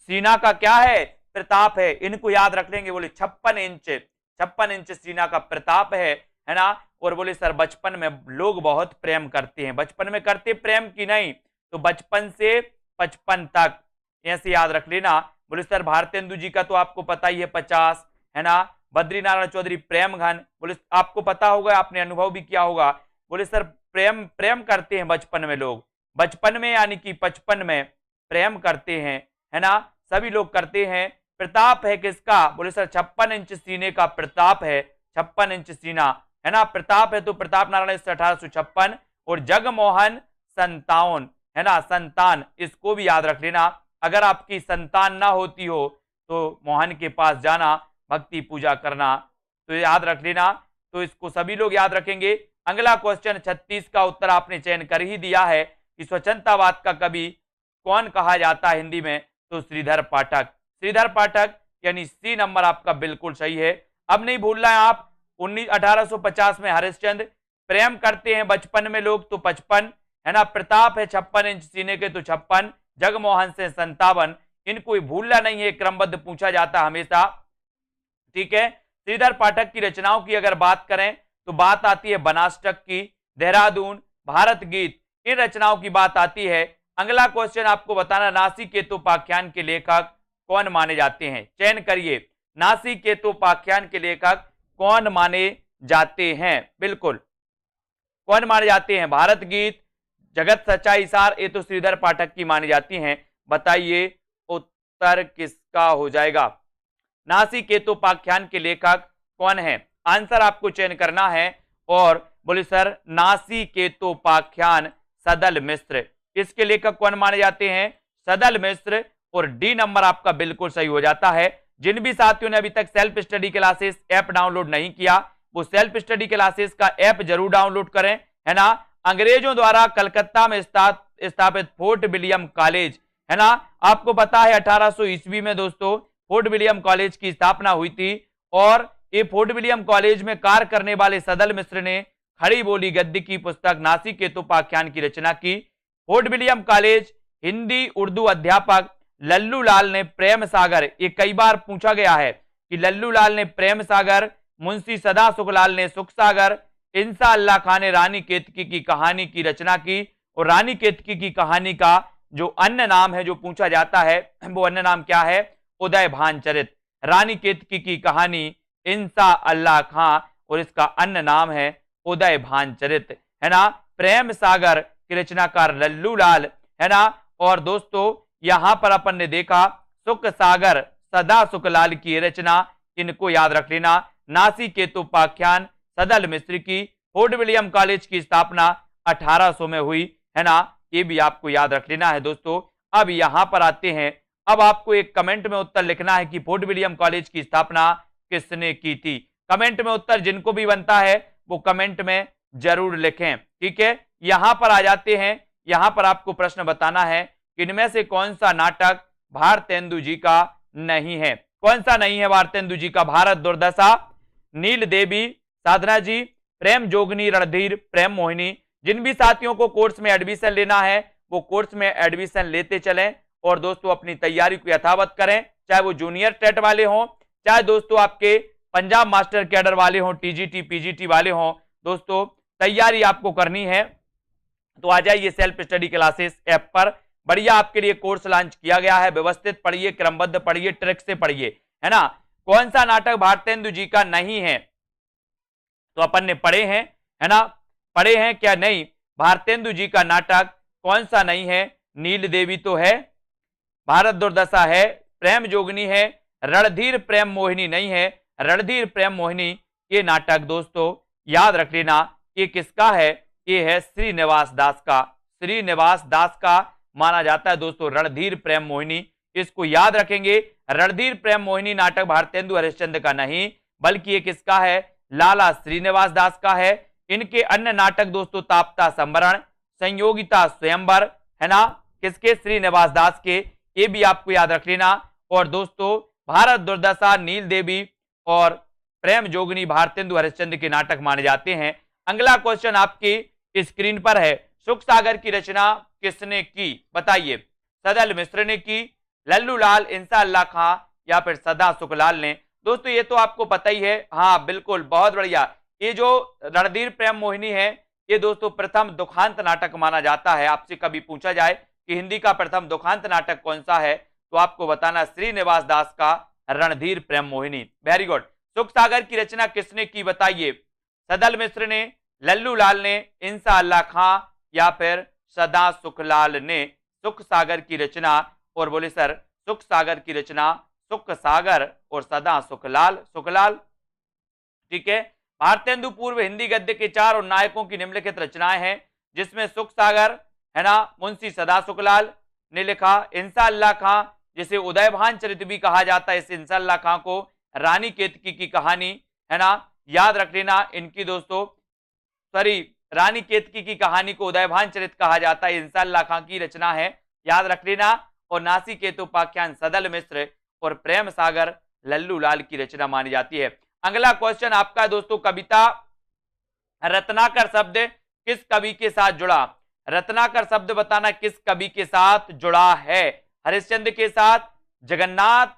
सीना का क्या है? प्रताप है। इनको याद रख लेंगे। बोले 56 इंच सीना का प्रताप है ना। और बोले सर बचपन में लोग बहुत प्रेम करते हैं। बचपन में करते प्रेम की नहीं, तो बचपन से 55 तक ऐसे याद रख लेना। बोले सर भारतेंदु जी का तो आपको पता ही है 50, है ना। बद्रीनारायण चौधरी प्रेमघन, बोले आपको पता होगा, आपने अनुभव भी किया होगा। बोले सर प्रेम करते हैं बचपन में लोग, बचपन में यानी कि 55 में प्रेम करते हैं, है ना, सभी लोग करते हैं। प्रताप है किसका? बोले सर 56 इंच सीने का प्रताप है। 56 इंच सीना, है ना, प्रताप है। तो प्रताप नारायण 1856 और जगमोहन 57, है ना, संतान, इसको भी याद रख लेना। अगर आपकी संतान ना होती हो तो मोहन के पास जाना, भक्ति पूजा करना, तो याद रख लेना। तो इसको सभी लोग याद रखेंगे। अगला क्वेश्चन 36 का उत्तर आपने चयन कर ही दिया है कि स्वतंत्रतावाद का कवि कौन कहा जाता है हिंदी में? तो श्रीधर पाठक। श्रीधर पाठक यानी सी नंबर आपका बिल्कुल सही है। अब नहीं भूलना है आप 1850 में हरिश्चंद्र, प्रेम करते हैं बचपन में लोग तो 55, है ना, प्रताप है 56 इंच सीने के तो 56, जगमोहन से 57, इनको भूलना नहीं है, क्रमबद्ध पूछा जाता हमेशा, ठीक है। श्रीधर पाठक की रचनाओं की अगर बात करें तो बात आती है बनासटक की, देहरादून, भारत गीत, इन रचनाओं की बात आती है। अगला क्वेश्चन आपको बताना, नासिकेतोपाख्यान के लेखक कौन माने जाते हैं? चयन करिए, नासिकेतोपाख्यान के लेखक कौन माने जाते हैं? बिल्कुल कौन माने जाते हैं? भारत गीत, जगत सच्चाई सार, ये तो श्रीधर पाठक की मानी जाती हैं। बताइए उत्तर किसका हो जाएगा? नासिकेतोपाख्यान के लेखक कौन है? आंसर आपको चयन करना है। और बोले सर नासिकेतोपाख्यान सदल मिश्र, इसके लेखक कौन माने जाते हैं? सदल मिश्र। और डी नंबर आपका बिल्कुल सही हो जाता है। जिन भी साथियों ने अभी तक self study classes app download नहीं किया, वो सेल्फ स्टडी क्लासेस का ऐप जरूर डाउनलोड करें, है ना। अंग्रेजों द्वारा कलकत्ता में स्थापित फोर्ट विलियम कॉलेज, है ना, आपको पता है 1800 ईस्वी में दोस्तों फोर्ट विलियम कॉलेज की स्थापना हुई थी। और ये फोर्ट विलियम कॉलेज में कार्य करने वाले सदल मिश्र ने खड़ी बोली गद्य की पुस्तक नासिकेतोपाख्यान की रचना की। Fort William college Hindi Urdu अध्यापक लल्लू लाल ने प्रेम सागर, ये कई बार पूछा गया है कि लल्लू लाल ने प्रेम सागर, मुंशी सदा सुखलाल ने सुख सागर, इंसा अल्लाह खान ने रानी केतकी की कहानी की रचना की। और रानी केतकी की कहानी का जो अन्य नाम है जो पूछा जाता है, वो अन्य नाम क्या है? उदय भानचरित। रानी केतकी की कहानी इंसा अल्लाह खां और इसका अन्य नाम है उदय भानचरित, है ना। प्रेम सागर के रचनाकार लल्लू लाल, है ना। और दोस्तों यहां पर अपन ने देखा सुख सागर सदा सुखलाल की रचना, इनको याद रख लेना। नासिकेतोपाख्यान सदल मिश्र की, फोर्ट विलियम कॉलेज की स्थापना 1800 में हुई, है ना, ये भी आपको याद रख लेना है दोस्तों। अब यहां पर आते हैं, अब आपको एक कमेंट में उत्तर लिखना है कि फोर्ट विलियम कॉलेज की स्थापना किसने की थी। कमेंट में उत्तर जिनको भी बनता है वो कमेंट में जरूर लिखें, ठीक है। यहां पर आ जाते हैं, यहां पर आपको प्रश्न बताना है कि इनमें से कौन सा नाटक भारतेंदु जी का नहीं है? कौन सा नहीं है भारतेंदु जी का? भारत दुर्दशा, नील देवी, साधना जी, प्रेम जोगनी, रणधीर, प्रेम मोहिनी। जिन भी साथियों को कोर्स में एडमिशन लेना है वो कोर्स में एडमिशन लेते चलें और दोस्तों अपनी तैयारी को यथावत करें, चाहे वो जूनियर टेट वाले हों, चाहे दोस्तों आपके पंजाब मास्टर कैडर वाले हों, टीजीटी पीजीटी वाले हों। दोस्तों तैयारी आपको करनी है तो आ जाइए सेल्फ स्टडी क्लासेस ऐप पर, बढ़िया आपके लिए कोर्स लॉन्च किया गया है। व्यवस्थित पढ़िए, क्रमबद्ध पढ़िए, ट्रिक से पढ़िए, है ना। कौन सा नाटक भारतेंदु जी का नहीं है? तो अपन ने पढ़े हैं, है ना, पढ़े हैं क्या? नहीं, भारतेंदु जी का नाटक कौन सा नहीं है? नील देवी तो है, भारत दुर्दशा है, प्रेम जोगनी है, रणधीर प्रेम मोहिनी नहीं है। रणधीर प्रेम मोहिनी ये नाटक दोस्तों याद रख लेना, ये किसका है? ये है श्रीनिवास दास का। श्रीनिवास दास का माना जाता है दोस्तों रणधीर प्रेम मोहिनी। इसको याद रखेंगे। रणधीर प्रेम मोहिनी नाटक भारतेंदु हरिश्चंद्र का नहीं, बल्कि ये किसका है, लाला श्रीनिवास दास का है। इनके अन्य नाटक दोस्तों ताप्ता संवरण, संयोगिता स्वयंवर, है ना, किसके, श्रीनिवास दास के, ये भी आपको याद रख लेना। और दोस्तों भारत दुर्दशा, नील देवी और प्रेम जोगनी भारतेंदु हरिश्चंद्र के नाटक माने जाते हैं। अगला क्वेश्चन आपकी स्क्रीन पर है, सुख सागर की रचना किसने की, बताइए। सदल मिश्र ने की, लल्लू लाल, इंसा अल्लाह खां या फिर सदा सुखलाल ने। दोस्तों ये तो आपको पता ही है, हाँ बिल्कुल, बहुत बढ़िया। ये जो रणधीर प्रेम मोहिनी है, ये दोस्तों प्रथम दुखांत नाटक माना जाता है। आपसे कभी पूछा जाए कि हिंदी का प्रथम दुखांत नाटक कौन सा है, तो आपको बताना श्रीनिवास दास का रणधीर प्रेम मोहिनी। Very good. सुख सागर की रचना किसने की, बताइए। सदल मिश्र ने, लल्लू लाल ने, इंसा अल्लाह खां या फिर सदा सुखलाल ने सुख सागर की रचना। और बोले सर सुख सागर की रचना सुख सागर और सदा सुखलाल, सुखलाल, ठीक है। भारतेंदु पूर्व हिंदी गद्य के 4 और नायकों की निम्नलिखित रचनाएं हैं, जिसमें सुख सागर, है ना, मुंशी सदा सुखलाल ने लिखा। इंसा अल्लाह खां, जिसे उदयभान चरित भी कहा जाता है, इस इंसा अल्लाह खां को रानी केतकी की कहानी, है ना, याद रख लेना। इनकी दोस्तों सॉरी, रानी केतकी की कहानी को उदयभान चरित कहा जाता है, इंसा अल्लाह खां की रचना है, याद रख लेना। और नासी केतुपाख्यान सदल मिश्र और प्रेम सागर लल्लू लाल की रचना मानी जाती है। अगला क्वेश्चन आपका दोस्तों, कविता रत्नाकर शब्द किस कवि के साथ जुड़ा। रत्नाकर शब्द बताना किस कवि के साथ जुड़ा है, हरिश्चंद्र के साथ, जगन्नाथ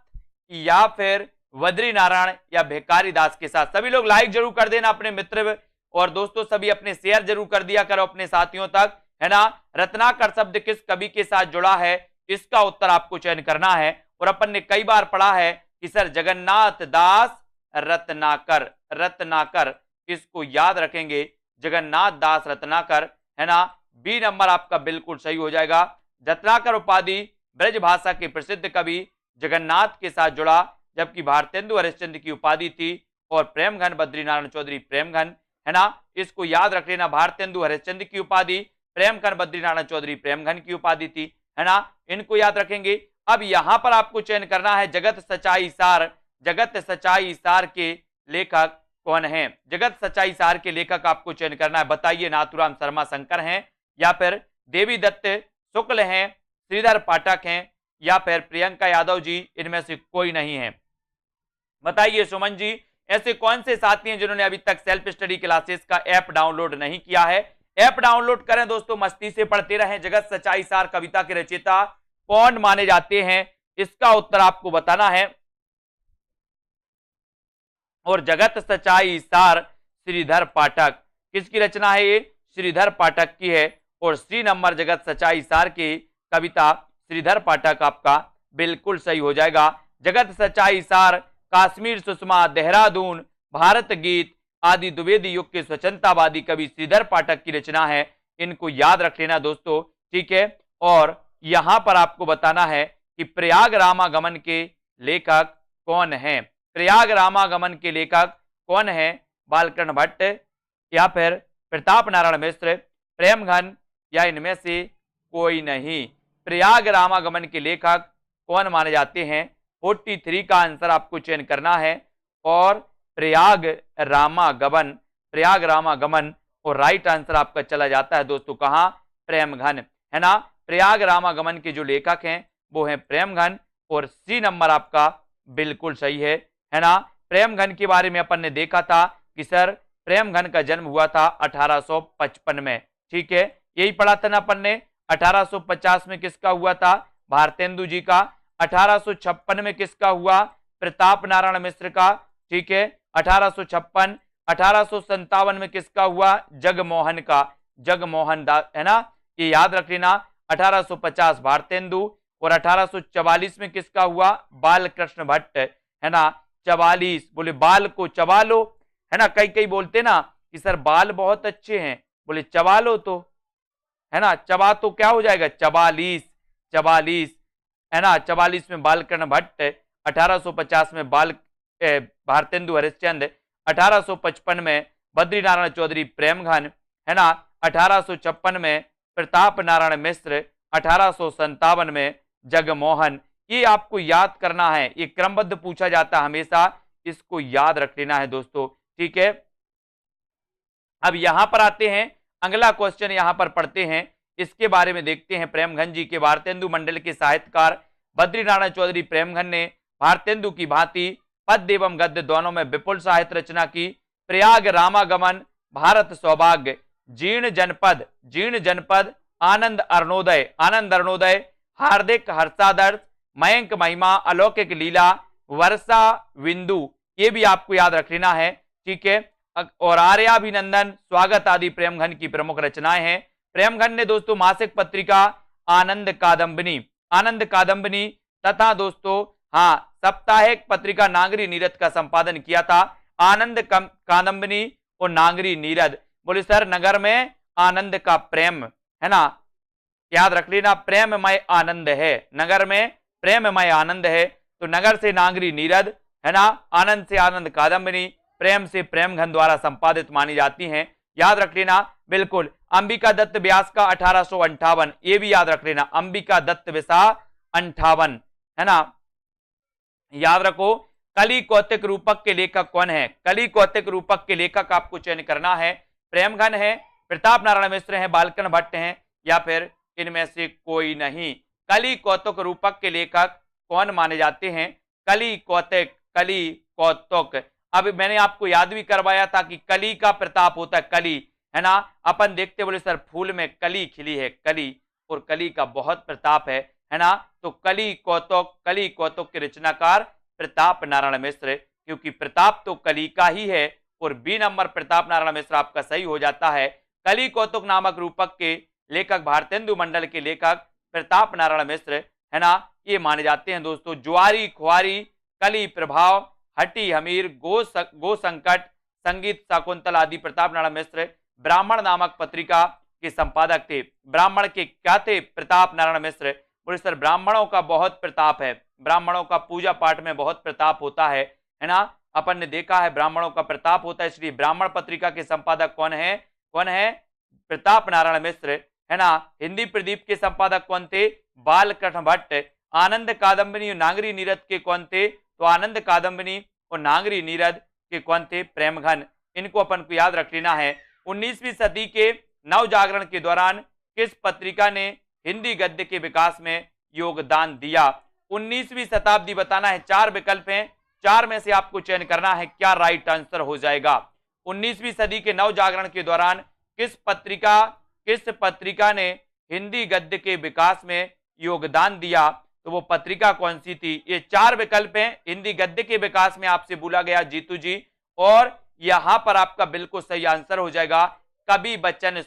या फिर वद्री नारायण या भिखारी दास के साथ। सभी लोग लाइक जरूर कर देना अपने मित्र, और दोस्तों सभी अपने शेयर जरूर कर दिया करो अपने साथियों तक, है ना। रत्नाकर शब्द किस कवि के साथ जुड़ा है, इसका उत्तर आपको चयन करना है। और अपन ने कई बार पढ़ा है कि सर जगन्नाथ दास रत्नाकर, रत्नाकर, इसको याद रखेंगे, जगन्नाथ दास रत्नाकर, है ना। बी नंबर आपका बिल्कुल सही हो जाएगा। रत्नाकर उपाधि ब्रज भाषा के प्रसिद्ध कवि जगन्नाथ के साथ जुड़ा, जबकि भारतेंदु हरिश्चंद्र की उपाधि थी और प्रेमघन बद्रीनारायण चौधरी प्रेमघन, है ना, इसको याद रख लेना। भारतेंदु हरिश्चंद्र की उपाधि, प्रेमघन बद्रीनारायण चौधरी प्रेमघन की उपाधि थी, है ना, इनको याद रखेंगे। अब यहां पर आपको चयन करना है जगत सच्चाई सार, जगत सच्चाई सार के लेखक कौन है। जगत सच्चाई सार के लेखक आपको चयन करना है, बताइए। नाथुराम शर्मा शंकर हैं या फिर देवी दत्त शुक्ल हैं, श्रीधर पाठक हैं या फिर प्रियंका यादव जी, इनमें से कोई नहीं है, बताइए सुमन जी। ऐसे कौन से साथी हैं जिन्होंने अभी तक सेल्फ स्टडी क्लासेस का ऐप डाउनलोड नहीं किया है। ऐप डाउनलोड करें दोस्तों, मस्ती से पढ़ते रहें। जगत सच्चाई सार कविता के रचयिता कौन माने जाते हैं, इसका उत्तर आपको बताना है। और जगत सच्चाई सार श्रीधर पाठक, किसकी रचना है ये, श्रीधर पाठक की है। और सी नंबर जगत सच्चाई सार की कविता श्रीधर पाठक आपका बिल्कुल सही हो जाएगा। जगत सच्चाई सार, काश्मीर सुषमा, देहरादून, भारत गीत आदि द्विवेदी युग के स्वतंत्रतावादी कवि श्रीधर पाठक की रचना है, इनको याद रख लेना दोस्तों, ठीक है। और यहां पर आपको बताना है कि प्रयाग रामागमन के लेखक कौन है। प्रयाग रामागमन के लेखक कौन है, बालकृष्ण भट्ट या फिर प्रताप नारायण मिश्र, प्रेमघन या इनमें से कोई नहीं। प्रयाग रामागमन के लेखक कौन माने जाते हैं, 43 का आंसर आपको चयन करना है। और प्रयाग रामागमन, प्रयाग रामागमन, और राइट आंसर आपका चला जाता है दोस्तों कहां, प्रेमघन, है ना। प्रयाग रामागमन के जो लेखक हैं वो हैं प्रेमघन, और सी नंबर आपका बिल्कुल सही है ना। प्रेमघन के बारे में अपन ने देखा था कि सर प्रेमघन का जन्म हुआ था 1855 में, ठीक है, यही पढ़ा था ना अपन ने। 1850 में किसका हुआ था, भारतेंदु जी का। 1856 में किसका हुआ, प्रताप नारायण मिश्र का, ठीक है, 1856। 1857 में किसका हुआ, जगमोहन का, जगमोहन दास, है ना, ये याद रख लेना। 1850 भारतेंदु, और 1844 में किसका हुआ, बालकृष्ण भट्ट, है ना। 44, बोले बाल को चबा लो, है ना, कई कई बोलते ना कि सर बाल बहुत अच्छे हैं, बोले चबा लो तो, है ना, चबा तो क्या हो जाएगा, 44, 44, है ना। 44 में बालकृष्ण भट्ट, 1850 में भारतेंदु हरिश्चंद्र, 1855 में बद्रीनारायण चौधरी प्रेमघन, है ना। 1856 में प्रताप नारायण मिश्र, 1857 में जगमोहन, ये आपको याद करना है, ये क्रमबद्ध पूछा जाता है हमेशा, इसको याद रख लेना है दोस्तों, ठीक है। अब यहां पर आते हैं, अगला क्वेश्चन यहां पर पढ़ते हैं, इसके बारे में देखते हैं। प्रेमघन जी के भारतेंदु मंडल के साहित्यकार बद्रीनारायण चौधरी प्रेमघन ने भारतेंदु की भांति पद्य एवं गद्य दोनों में विपुल साहित्य रचना की। प्रयाग रामागमन, भारत सौभाग्य, जीर्ण जनपद, आनंद अरुणोदय, हार्दिक हर्षादर्श, मयंक महिमा, अलौकिक लीला, वर्षा बिंदु, ये भी आपको याद रख लेना है, ठीक है। और आर्याभिनंदन, स्वागत आदि प्रेमघन की प्रमुख रचनाएं हैं। प्रेमघन ने दोस्तों मासिक पत्रिका आनंद कादम्बिनी तथा दोस्तों हाँ साप्ताहिक पत्रिका नागरी नीरद का संपादन किया था। आनंद कादम्बिनी और नागरी नीरद, बोले सर नगर में आनंद का प्रेम है ना, याद रख लेना, प्रेममय आनंद है, नगर में प्रेममय आनंद है, तो नगर से नागरी नीरद है ना, आनंद से आनंद कादम्बिनी, प्रेम से प्रेमघन द्वारा संपादित मानी जाती हैं, याद रख लेना बिल्कुल। अंबिका दत्त व्यास का 1858, ये भी याद रख लेना, अंबिका दत्त व्यास 58 है ना, याद रखो। कली कौतिक रूपक के लेखक कौन है? कली कौतिक रूपक के लेखक आपको चयन करना है, प्रेमघन है, प्रताप नारायण मिश्र है, बालकन भट्ट हैं, या फिर इनमें से कोई नहीं। कली कौतुक रूपक के लेखक कौन माने जाते हैं? कली कौतुक। अब मैंने आपको याद भी करवाया था कि कली का प्रताप होता है, कली है ना, अपन देखते बोले सर फूल में कली खिली है, कली, और कली का बहुत प्रताप है ना, तो कली कौतुक के रचनाकार प्रताप नारायण मिश्र, क्योंकि प्रताप तो कली का ही है, और बी नंबर प्रताप नारायण मिश्र आपका सही हो जाता है। कली कौतुक नामक रूपक के लेखक भारतेंदु मंडल के लेखक प्रताप नारायण मिश्र है ना, ये माने जाते हैं दोस्तों। जुआरी खुआरी, कली प्रभाव, हटी हमीर, गो संकट, संगीत शाकुंतल आदि प्रताप नारायण मिश्र ब्राह्मण नामक पत्रिका के संपादक थे। ब्राह्मण के क्या थे? प्रताप नारायण मिश्र। बोले सर ब्राह्मणों का बहुत प्रताप है, ब्राह्मणों का पूजा पाठ में बहुत प्रताप होता है ना, अपन ने देखा है ब्राह्मणों का प्रताप होता है, इसलिए ब्राह्मण पत्रिका के संपादक कौन है? प्रताप नारायण मिश्र है ना। हिंदी प्रदीप के संपादक कौन थे? बालकृष्ण भट्ट। आनंद कादम्बिनी और नागरी नीरद के कौन थे? तो आनंद कादम्बिनी और नागरी नीरद के कौन थे? प्रेमघन। इनको अपन को याद रख लेना है। 19वीं सदी के नव जागरण के दौरान किस पत्रिका ने हिंदी गद्य के विकास में योगदान दिया? 19वीं शताब्दी बताना है, 4 विकल्प हैं, 4 में से आपको चयन करना है, क्या राइट आंसर हो जाएगा? 19वीं सदी के नव जागरण के दौरान किस पत्रिका ने हिंदी गद्य के विकास में योगदान दिया? तो वो पत्रिका कौन सी थी? ये 4 विकल्प हैं हिंदी गद्य के विकास में, आपसे बोला गया जीतू जी, और यहां पर आपका बिल्कुल सही आंसर हो जाएगा कवि बचन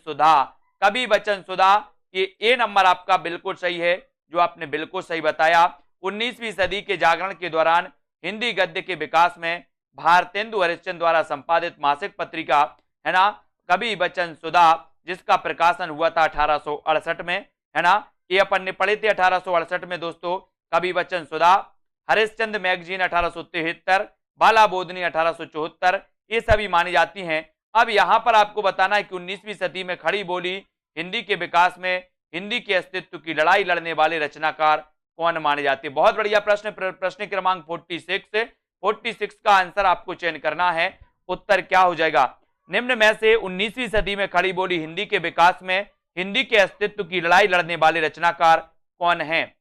सुधा। ये ए नंबर आपका बिल्कुल सही है, जो आपने बिल्कुल सही बताया। 19वीं सदी के जागरण के दौरान हिंदी गद्य के विकास में भारतेंदु हरिश्चंद्र द्वारा संपादित मासिक पत्रिका है ना कवि बचन सुधा, जिसका प्रकाशन हुआ था 1868 में है ना, ये अपन ने पढ़े थे 1868 में दोस्तों। कवि बचन सुधा, हरिश्चंद्र मैगजीन 1873, बाला बोधनी 1874, ये सभी मानी जाती हैं। अब यहां पर आपको बताना है कि 19वीं सदी में खड़ी बोली हिंदी के विकास में हिंदी के अस्तित्व की लड़ाई लड़ने वाले रचनाकार कौन माने जाते हैं? बहुत बढ़िया प्रश्न। प्रश्न क्रमांक 46 का आंसर आपको चयन करना है। उत्तर क्या हो जाएगा? निम्न में से 19वीं सदी में खड़ी बोली हिंदी के विकास में हिंदी के अस्तित्व की लड़ाई लड़ने वाले रचनाकार कौन है?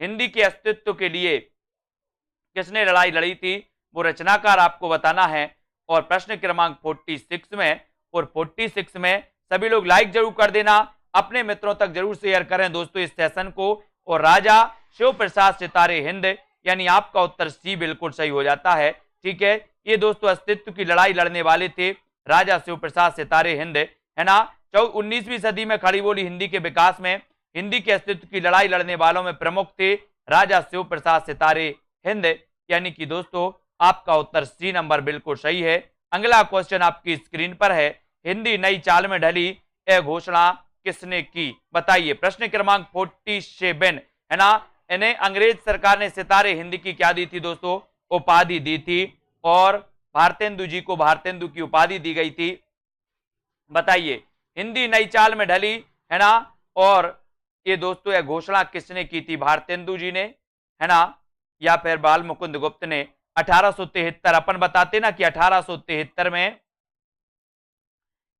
हिंदी के अस्तित्व के लिए किसने लड़ाई लड़ी थी, वो रचनाकार आपको बताना है। और प्रश्न क्रमांक 46 में सभी लोग लाइक जरूर कर देना, अपने मित्रों तक जरूर शेयर करें दोस्तों इस सेशन को। और राजा शिव प्रसाद सितारे हिंद, यानी आपका उत्तर सी बिल्कुल सही हो जाता है, ठीक है। ये दोस्तों अस्तित्व की लड़ाई लड़ने वाले थे राजा शिव प्रसाद सितारे हिंद है ना। 19वीं सदी में खड़ी बोली हिंदी के विकास में हिंदी के अस्तित्व की लड़ाई लड़ने वालों में प्रमुख थे राजा शिव प्रसाद सितारे हिंद, यानी कि दोस्तों आपका उत्तर सी नंबर बिल्कुल सही है। अगला क्वेश्चन आपकी स्क्रीन पर है, हिंदी नई चाल में ढली यह घोषणा किसने की? बताइए। प्रश्न क्रमांक 47 है ना। इन्हें अंग्रेज सरकार ने सितारे हिंदी की क्या दी थी दोस्तों? उपाधि दी थी, और भारतेंदु जी को भारतेंदु की उपाधि दी गई थी। बताइए हिंदी नई चाल में ढली है ना, और ये दोस्तों यह घोषणा किसने की थी? भारतेंदु जी ने है ना, या फिर बाल मुकुंद गुप्त ने 1873, अपन बताते ना कि 1873 में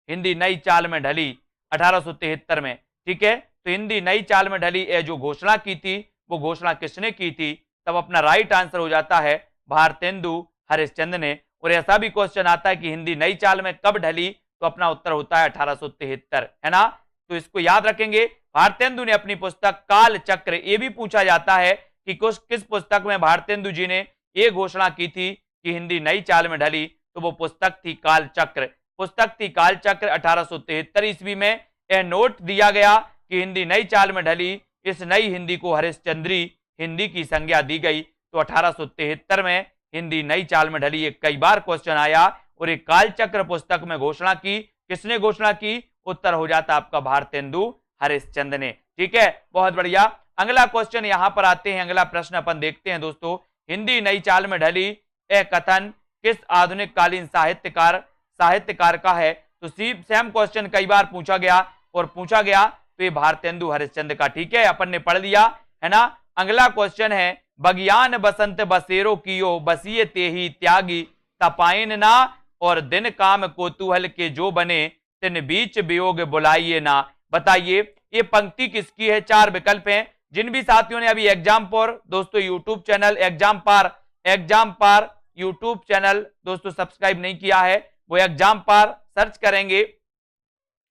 हिंदी नई चाल में ढली, 1873 में, ठीक है। तो हिंदी नई चाल में ढली ये जो घोषणा की थी, वो घोषणा किसने की थी? तब अपना राइट आंसर हो जाता है भारतेंदु हरिश्चंद्र ने। और ऐसा भी क्वेश्चन आता है कि हिंदी नई चाल में कब ढली, तो अपना उत्तर होता है 1873, है ना। तो इसको याद रखेंगे। भारतेंदु ने अपनी पुस्तक काल चक्र, ये भी पूछा जाता है कि किस पुस्तक में भारतेंदु जी ने ये घोषणा की थी कि हिंदी नई चाल में ढली, तो वो पुस्तक थी काल चक्र। पुस्तक थी काल चक्र 1873 ईस्वी में। यह नोट दिया गया कि हिंदी नई चाल में ढली, इस नई हिंदी को हरिश्चंद्री हिंदी की संज्ञा दी गई। तो 1873 में हिंदी नई चाल में ढली, एक कई बार क्वेश्चन आया। और एक कालचक्र पुस्तक में घोषणा की, किसने घोषणा की? उत्तर हो जाता आपका भारतेंदु हरिश्चंद्र ने, ठीक है। बहुत बढ़िया। अगला क्वेश्चन यहां पर आते हैं, अगला प्रश्न अपन देखते हैं दोस्तों। हिंदी नई चाल में ढली यह कथन किस आधुनिक कालीन साहित्यकार का है? तो सेम क्वेश्चन कई बार पूछा गया तो ये भारतेंदु हरिश्चंद्र का, ठीक है, अपन ने पढ़ लिया, है ना। अगला क्वेश्चन है, बगियान बसंत बसेरो कियो बसिए तेही त्यागी तपाइन ना, और दिन काम कोतूहल के जो बने तिन बीच वियोग बुलाइए ना। बताइए ये पंक्ति किसकी है? 4 विकल्प हैं। जिन भी साथियों ने अभी एग्जाम पर दोस्तों यूट्यूब चैनल एग्जाम पार यूट्यूब चैनल दोस्तों सब्सक्राइब नहीं किया है, वो एग्जाम पार सर्च करेंगे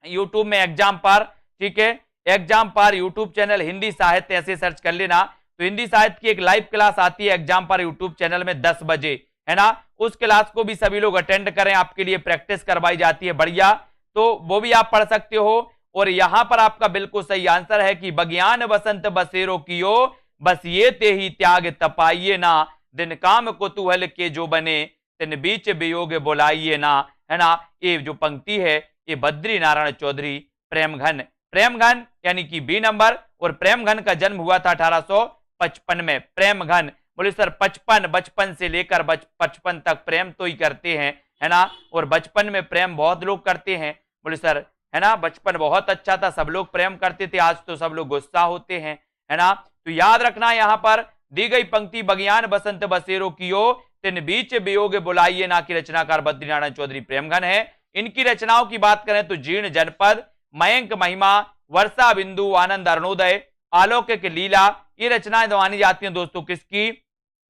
यूट्यूब में एग्जाम पार, ठीक है। एग्जाम पार यूट्यूब चैनल हिंदी साहित्य ऐसे सर्च कर लेना। तो हिंदी साहित्य की एक लाइव क्लास आती है एग्जाम पार यूट्यूब चैनल में 10 बजे, है ना। उस क्लास को भी सभी लोग अटेंड करें, आपके लिए प्रैक्टिस करवाई जाती है, बढ़िया। तो वो भी आप पढ़ सकते हो। और यहां पर आपका बिल्कुल सही आंसर है कि बगियान बसंत बसेरो कियो बस ये ते ही त्याग तपाइए ना, दिन काम कुतूहल के जो बने तिन बीच वियोग बुलाइए ना, है ना। ये जो पंक्ति है ये बद्री नारायण चौधरी प्रेमघन यानी कि बी नंबर। और प्रेमघन का जन्म हुआ था 1855 में। प्रेमघन बोले सर 55, बचपन से लेकर 55 तक प्रेम तो ही करते हैं, है ना। और बचपन में प्रेम बहुत लोग करते हैं, बोले सर, है ना, बचपन बहुत अच्छा था, सब लोग प्रेम करते थे, आज तो सब लोग गुस्सा होते हैं, है ना। तो याद रखना यहां पर दी गई पंक्ति बगियान बसंत बसेरो कियो तिन बीच वियोग बुलाइए ना की रचनाकार बद्रीनारायण चौधरी प्रेमघन है। इनकी रचनाओं की बात करें तो जीर्ण जनपद, मयंक महिमा, वर्षा बिंदु, आनंद अरुणोदय, अलौकिक लीला, ये रचनाएं मानी जाती हैं दोस्तों किसकी?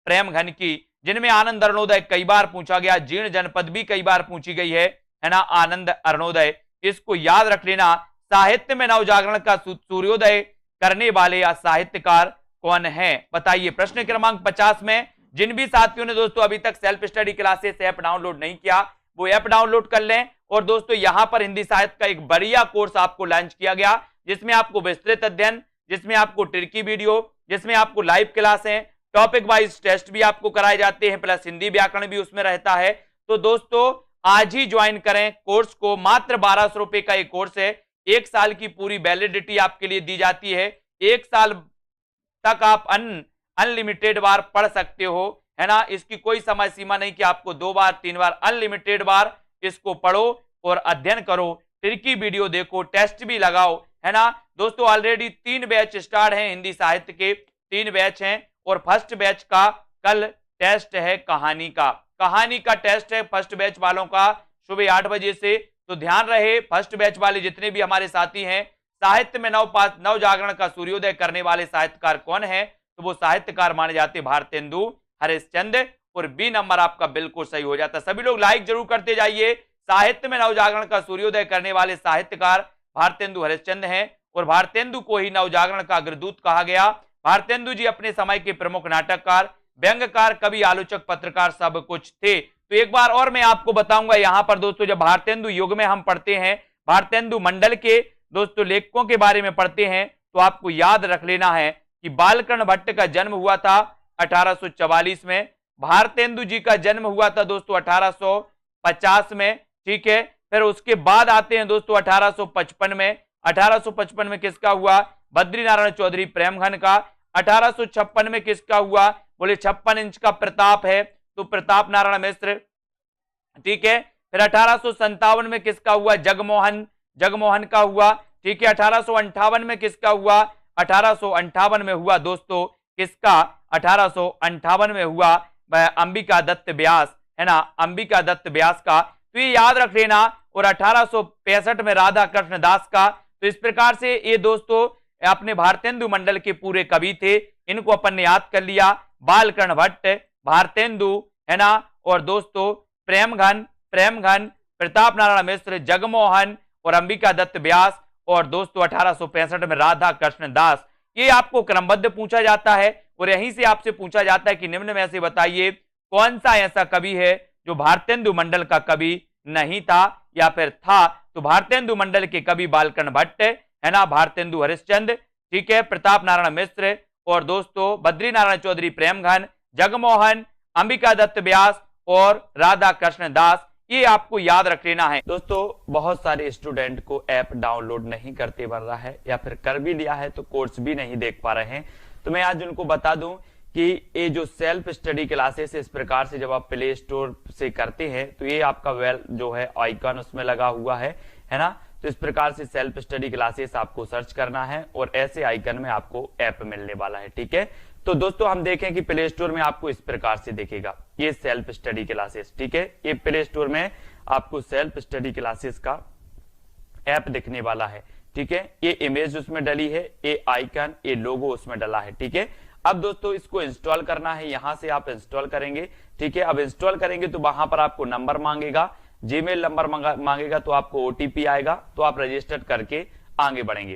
प्रेमघन की। जिनमें आनंद अरुणोदय कई बार पूछा गया, जीर्ण जनपद भी कई बार पूछी गई है ना, आनंद अरुणोदय। इसको याद रख लेना। साहित्य में नवजागरण का सूर्योदय करने वाले या साहित्यकार कौन है? बताइए। प्रश्न क्रमांक 50 में जिन भी साथियों ने दोस्तों अभी तक self study classes app download नहीं किया, वो ऐप डाउनलोड कर लें। और दोस्तों यहां पर हिंदी साहित्य का एक बढ़िया कोर्स आपको लॉन्च किया गया, जिसमें आपको विस्तृत अध्ययन, जिसमें आपको ट्रिकी वीडियो, जिसमें आपको लाइव क्लास है, टॉपिक वाइज टेस्ट भी आपको कराए जाते हैं, प्लस हिंदी व्याकरण भी उसमें रहता है। तो दोस्तों आज ही ज्वाइन करें कोर्स को। मात्र 1200 रुपए का एक कोर्स है, 1 साल की पूरी वैलिडिटी आपके लिए दी जाती है। 1 साल तक आप अनलिमिटेड बार पढ़ सकते हो, है ना। इसकी कोई समय सीमा नहीं कि आपको 2 बार 3 बार, अनलिमिटेड बार इसको पढ़ो और अध्ययन करो, ट्रिकी वीडियो देखो, टेस्ट भी लगाओ, है ना। दोस्तों ऑलरेडी 3 बैच स्टार्ट हैं हिंदी साहित्य के, 3 बैच हैं। और फर्स्ट बैच का कल टेस्ट है कहानी का टेस्ट है फर्स्ट बैच वालों का सुबह 8 बजे से। तो ध्यान रहे फर्स्ट बैच वाले जितने भी हमारे साथी हैं, साहित्य में नव जागरण का सूर्योदय करने वाले साहित्यकार कौन है? तो वो साहित्यकार माने जाते भारतेंदु हरिश्चंद्र। और बी नंबर आपका बिल्कुल सही हो जाता। सभी लोग लाइक जरूर करते जाइए। साहित्य में नवजागरण का सूर्योदय करने वाले साहित्यकार भारतेंदु हरिश्चंद्र हैं। और भारतेंदु को ही नवजागरण का अग्रदूत कहा गया। भारतेंदु जी अपने समय के प्रमुख नाटककार, व्यंग्यकार, कवि, आलोचक, पत्रकार सब कुछ थे। तो एक बार और मैं आपको बताऊंगा यहां पर दोस्तों, जब भारतेंदु युग में हम पढ़ते हैं, भारतेंदु मंडल के दोस्तों लेखकों के बारे में पढ़ते हैं, तो आपको याद रख लेना है कि बालकृष्ण भट्ट का जन्म हुआ था 1844 में। भारतेंदु जी का जन्म हुआ था दोस्तों 1850 में, ठीक है। फिर उसके बाद आते हैं दोस्तों 1855 में। 1855 में किसका हुआ? बद्रीनारायण चौधरी प्रेमघन का। 1856 में किसका हुआ? बोले 56 इंच का प्रताप है, तो प्रताप नारायण मिश्र, ठीक है। फिर 1857 में किसका हुआ? जगमोहन का हुआ, ठीक है। 1858 में किसका हुआ? 1858 में हुआ दोस्तों किसका? 1858 में हुआ वह अंबिका दत्त व्यास, है ना, अंबिका दत्त व्यास का, तो ये याद रख लेना। और 1865 में राधा कृष्ण दास का। तो इस प्रकार से ये दोस्तों अपने भारतेंदु मंडल के पूरे कवि थे, इनको अपन ने याद कर लिया। बालकर्ण भट्ट, भारतेंदु, है ना, और दोस्तों प्रेमघन, प्रताप नारायण मिश्र, जगमोहन और अंबिका दत्त व्यास, और दोस्तों 1865 में राधा कृष्ण दास। ये आपको क्रमबद्ध पूछा जाता है और यहीं से आपसे पूछा जाता है कि निम्न में से बताइए कौन सा ऐसा कवि है जो भारतेंदु मंडल का कवि नहीं था या फिर था। तो भारतेंदु मंडल के कवि बालकर्ण भट्ट, है ना, भारतेंदु हरिश्चंद्र, ठीक है, प्रताप नारायण मिश्र, और दोस्तों बद्री नारायण चौधरी प्रेमघन, जगमोहन, अंबिका दत्त व्यास और राधा कृष्ण दास। ये आपको याद रख लेना है। दोस्तों बहुत सारे स्टूडेंट को ऐप डाउनलोड नहीं करते बन रहा है या फिर कर भी लिया है तो कोर्स भी नहीं देख पा रहे हैं। तो मैं आज उनको बता दूं कि ये जो सेल्फ स्टडी क्लासेस इस प्रकार से जब आप प्ले स्टोर से करते हैं तो ये आपका वेल जो है आइकन उसमें लगा हुआ है ना। तो इस प्रकार से सेल्फ स्टडी क्लासेस आपको सर्च करना है और ऐसे आइकन में आपको ऐप मिलने वाला है, ठीक है। तो दोस्तों हम देखें कि प्ले स्टोर में आपको इस प्रकार से दिखेगा ये सेल्फ स्टडी क्लासेस, ठीक है। ये प्ले स्टोर में आपको सेल्फ स्टडी क्लासेस का ऐप दिखने वाला है, ठीक है। ये इमेज उसमें डली है, ये आइकन, ये लोगो उसमें डला है, ठीक है। अब दोस्तों इसको इंस्टॉल करना है, यहां से आप इंस्टॉल करेंगे, ठीक है। अब इंस्टॉल करेंगे तो वहां पर आपको नंबर मांगेगा, जीमेल नंबर मांगेगा, तो आपको ओटीपी आएगा, तो आप रजिस्टर करके आगे बढ़ेंगे।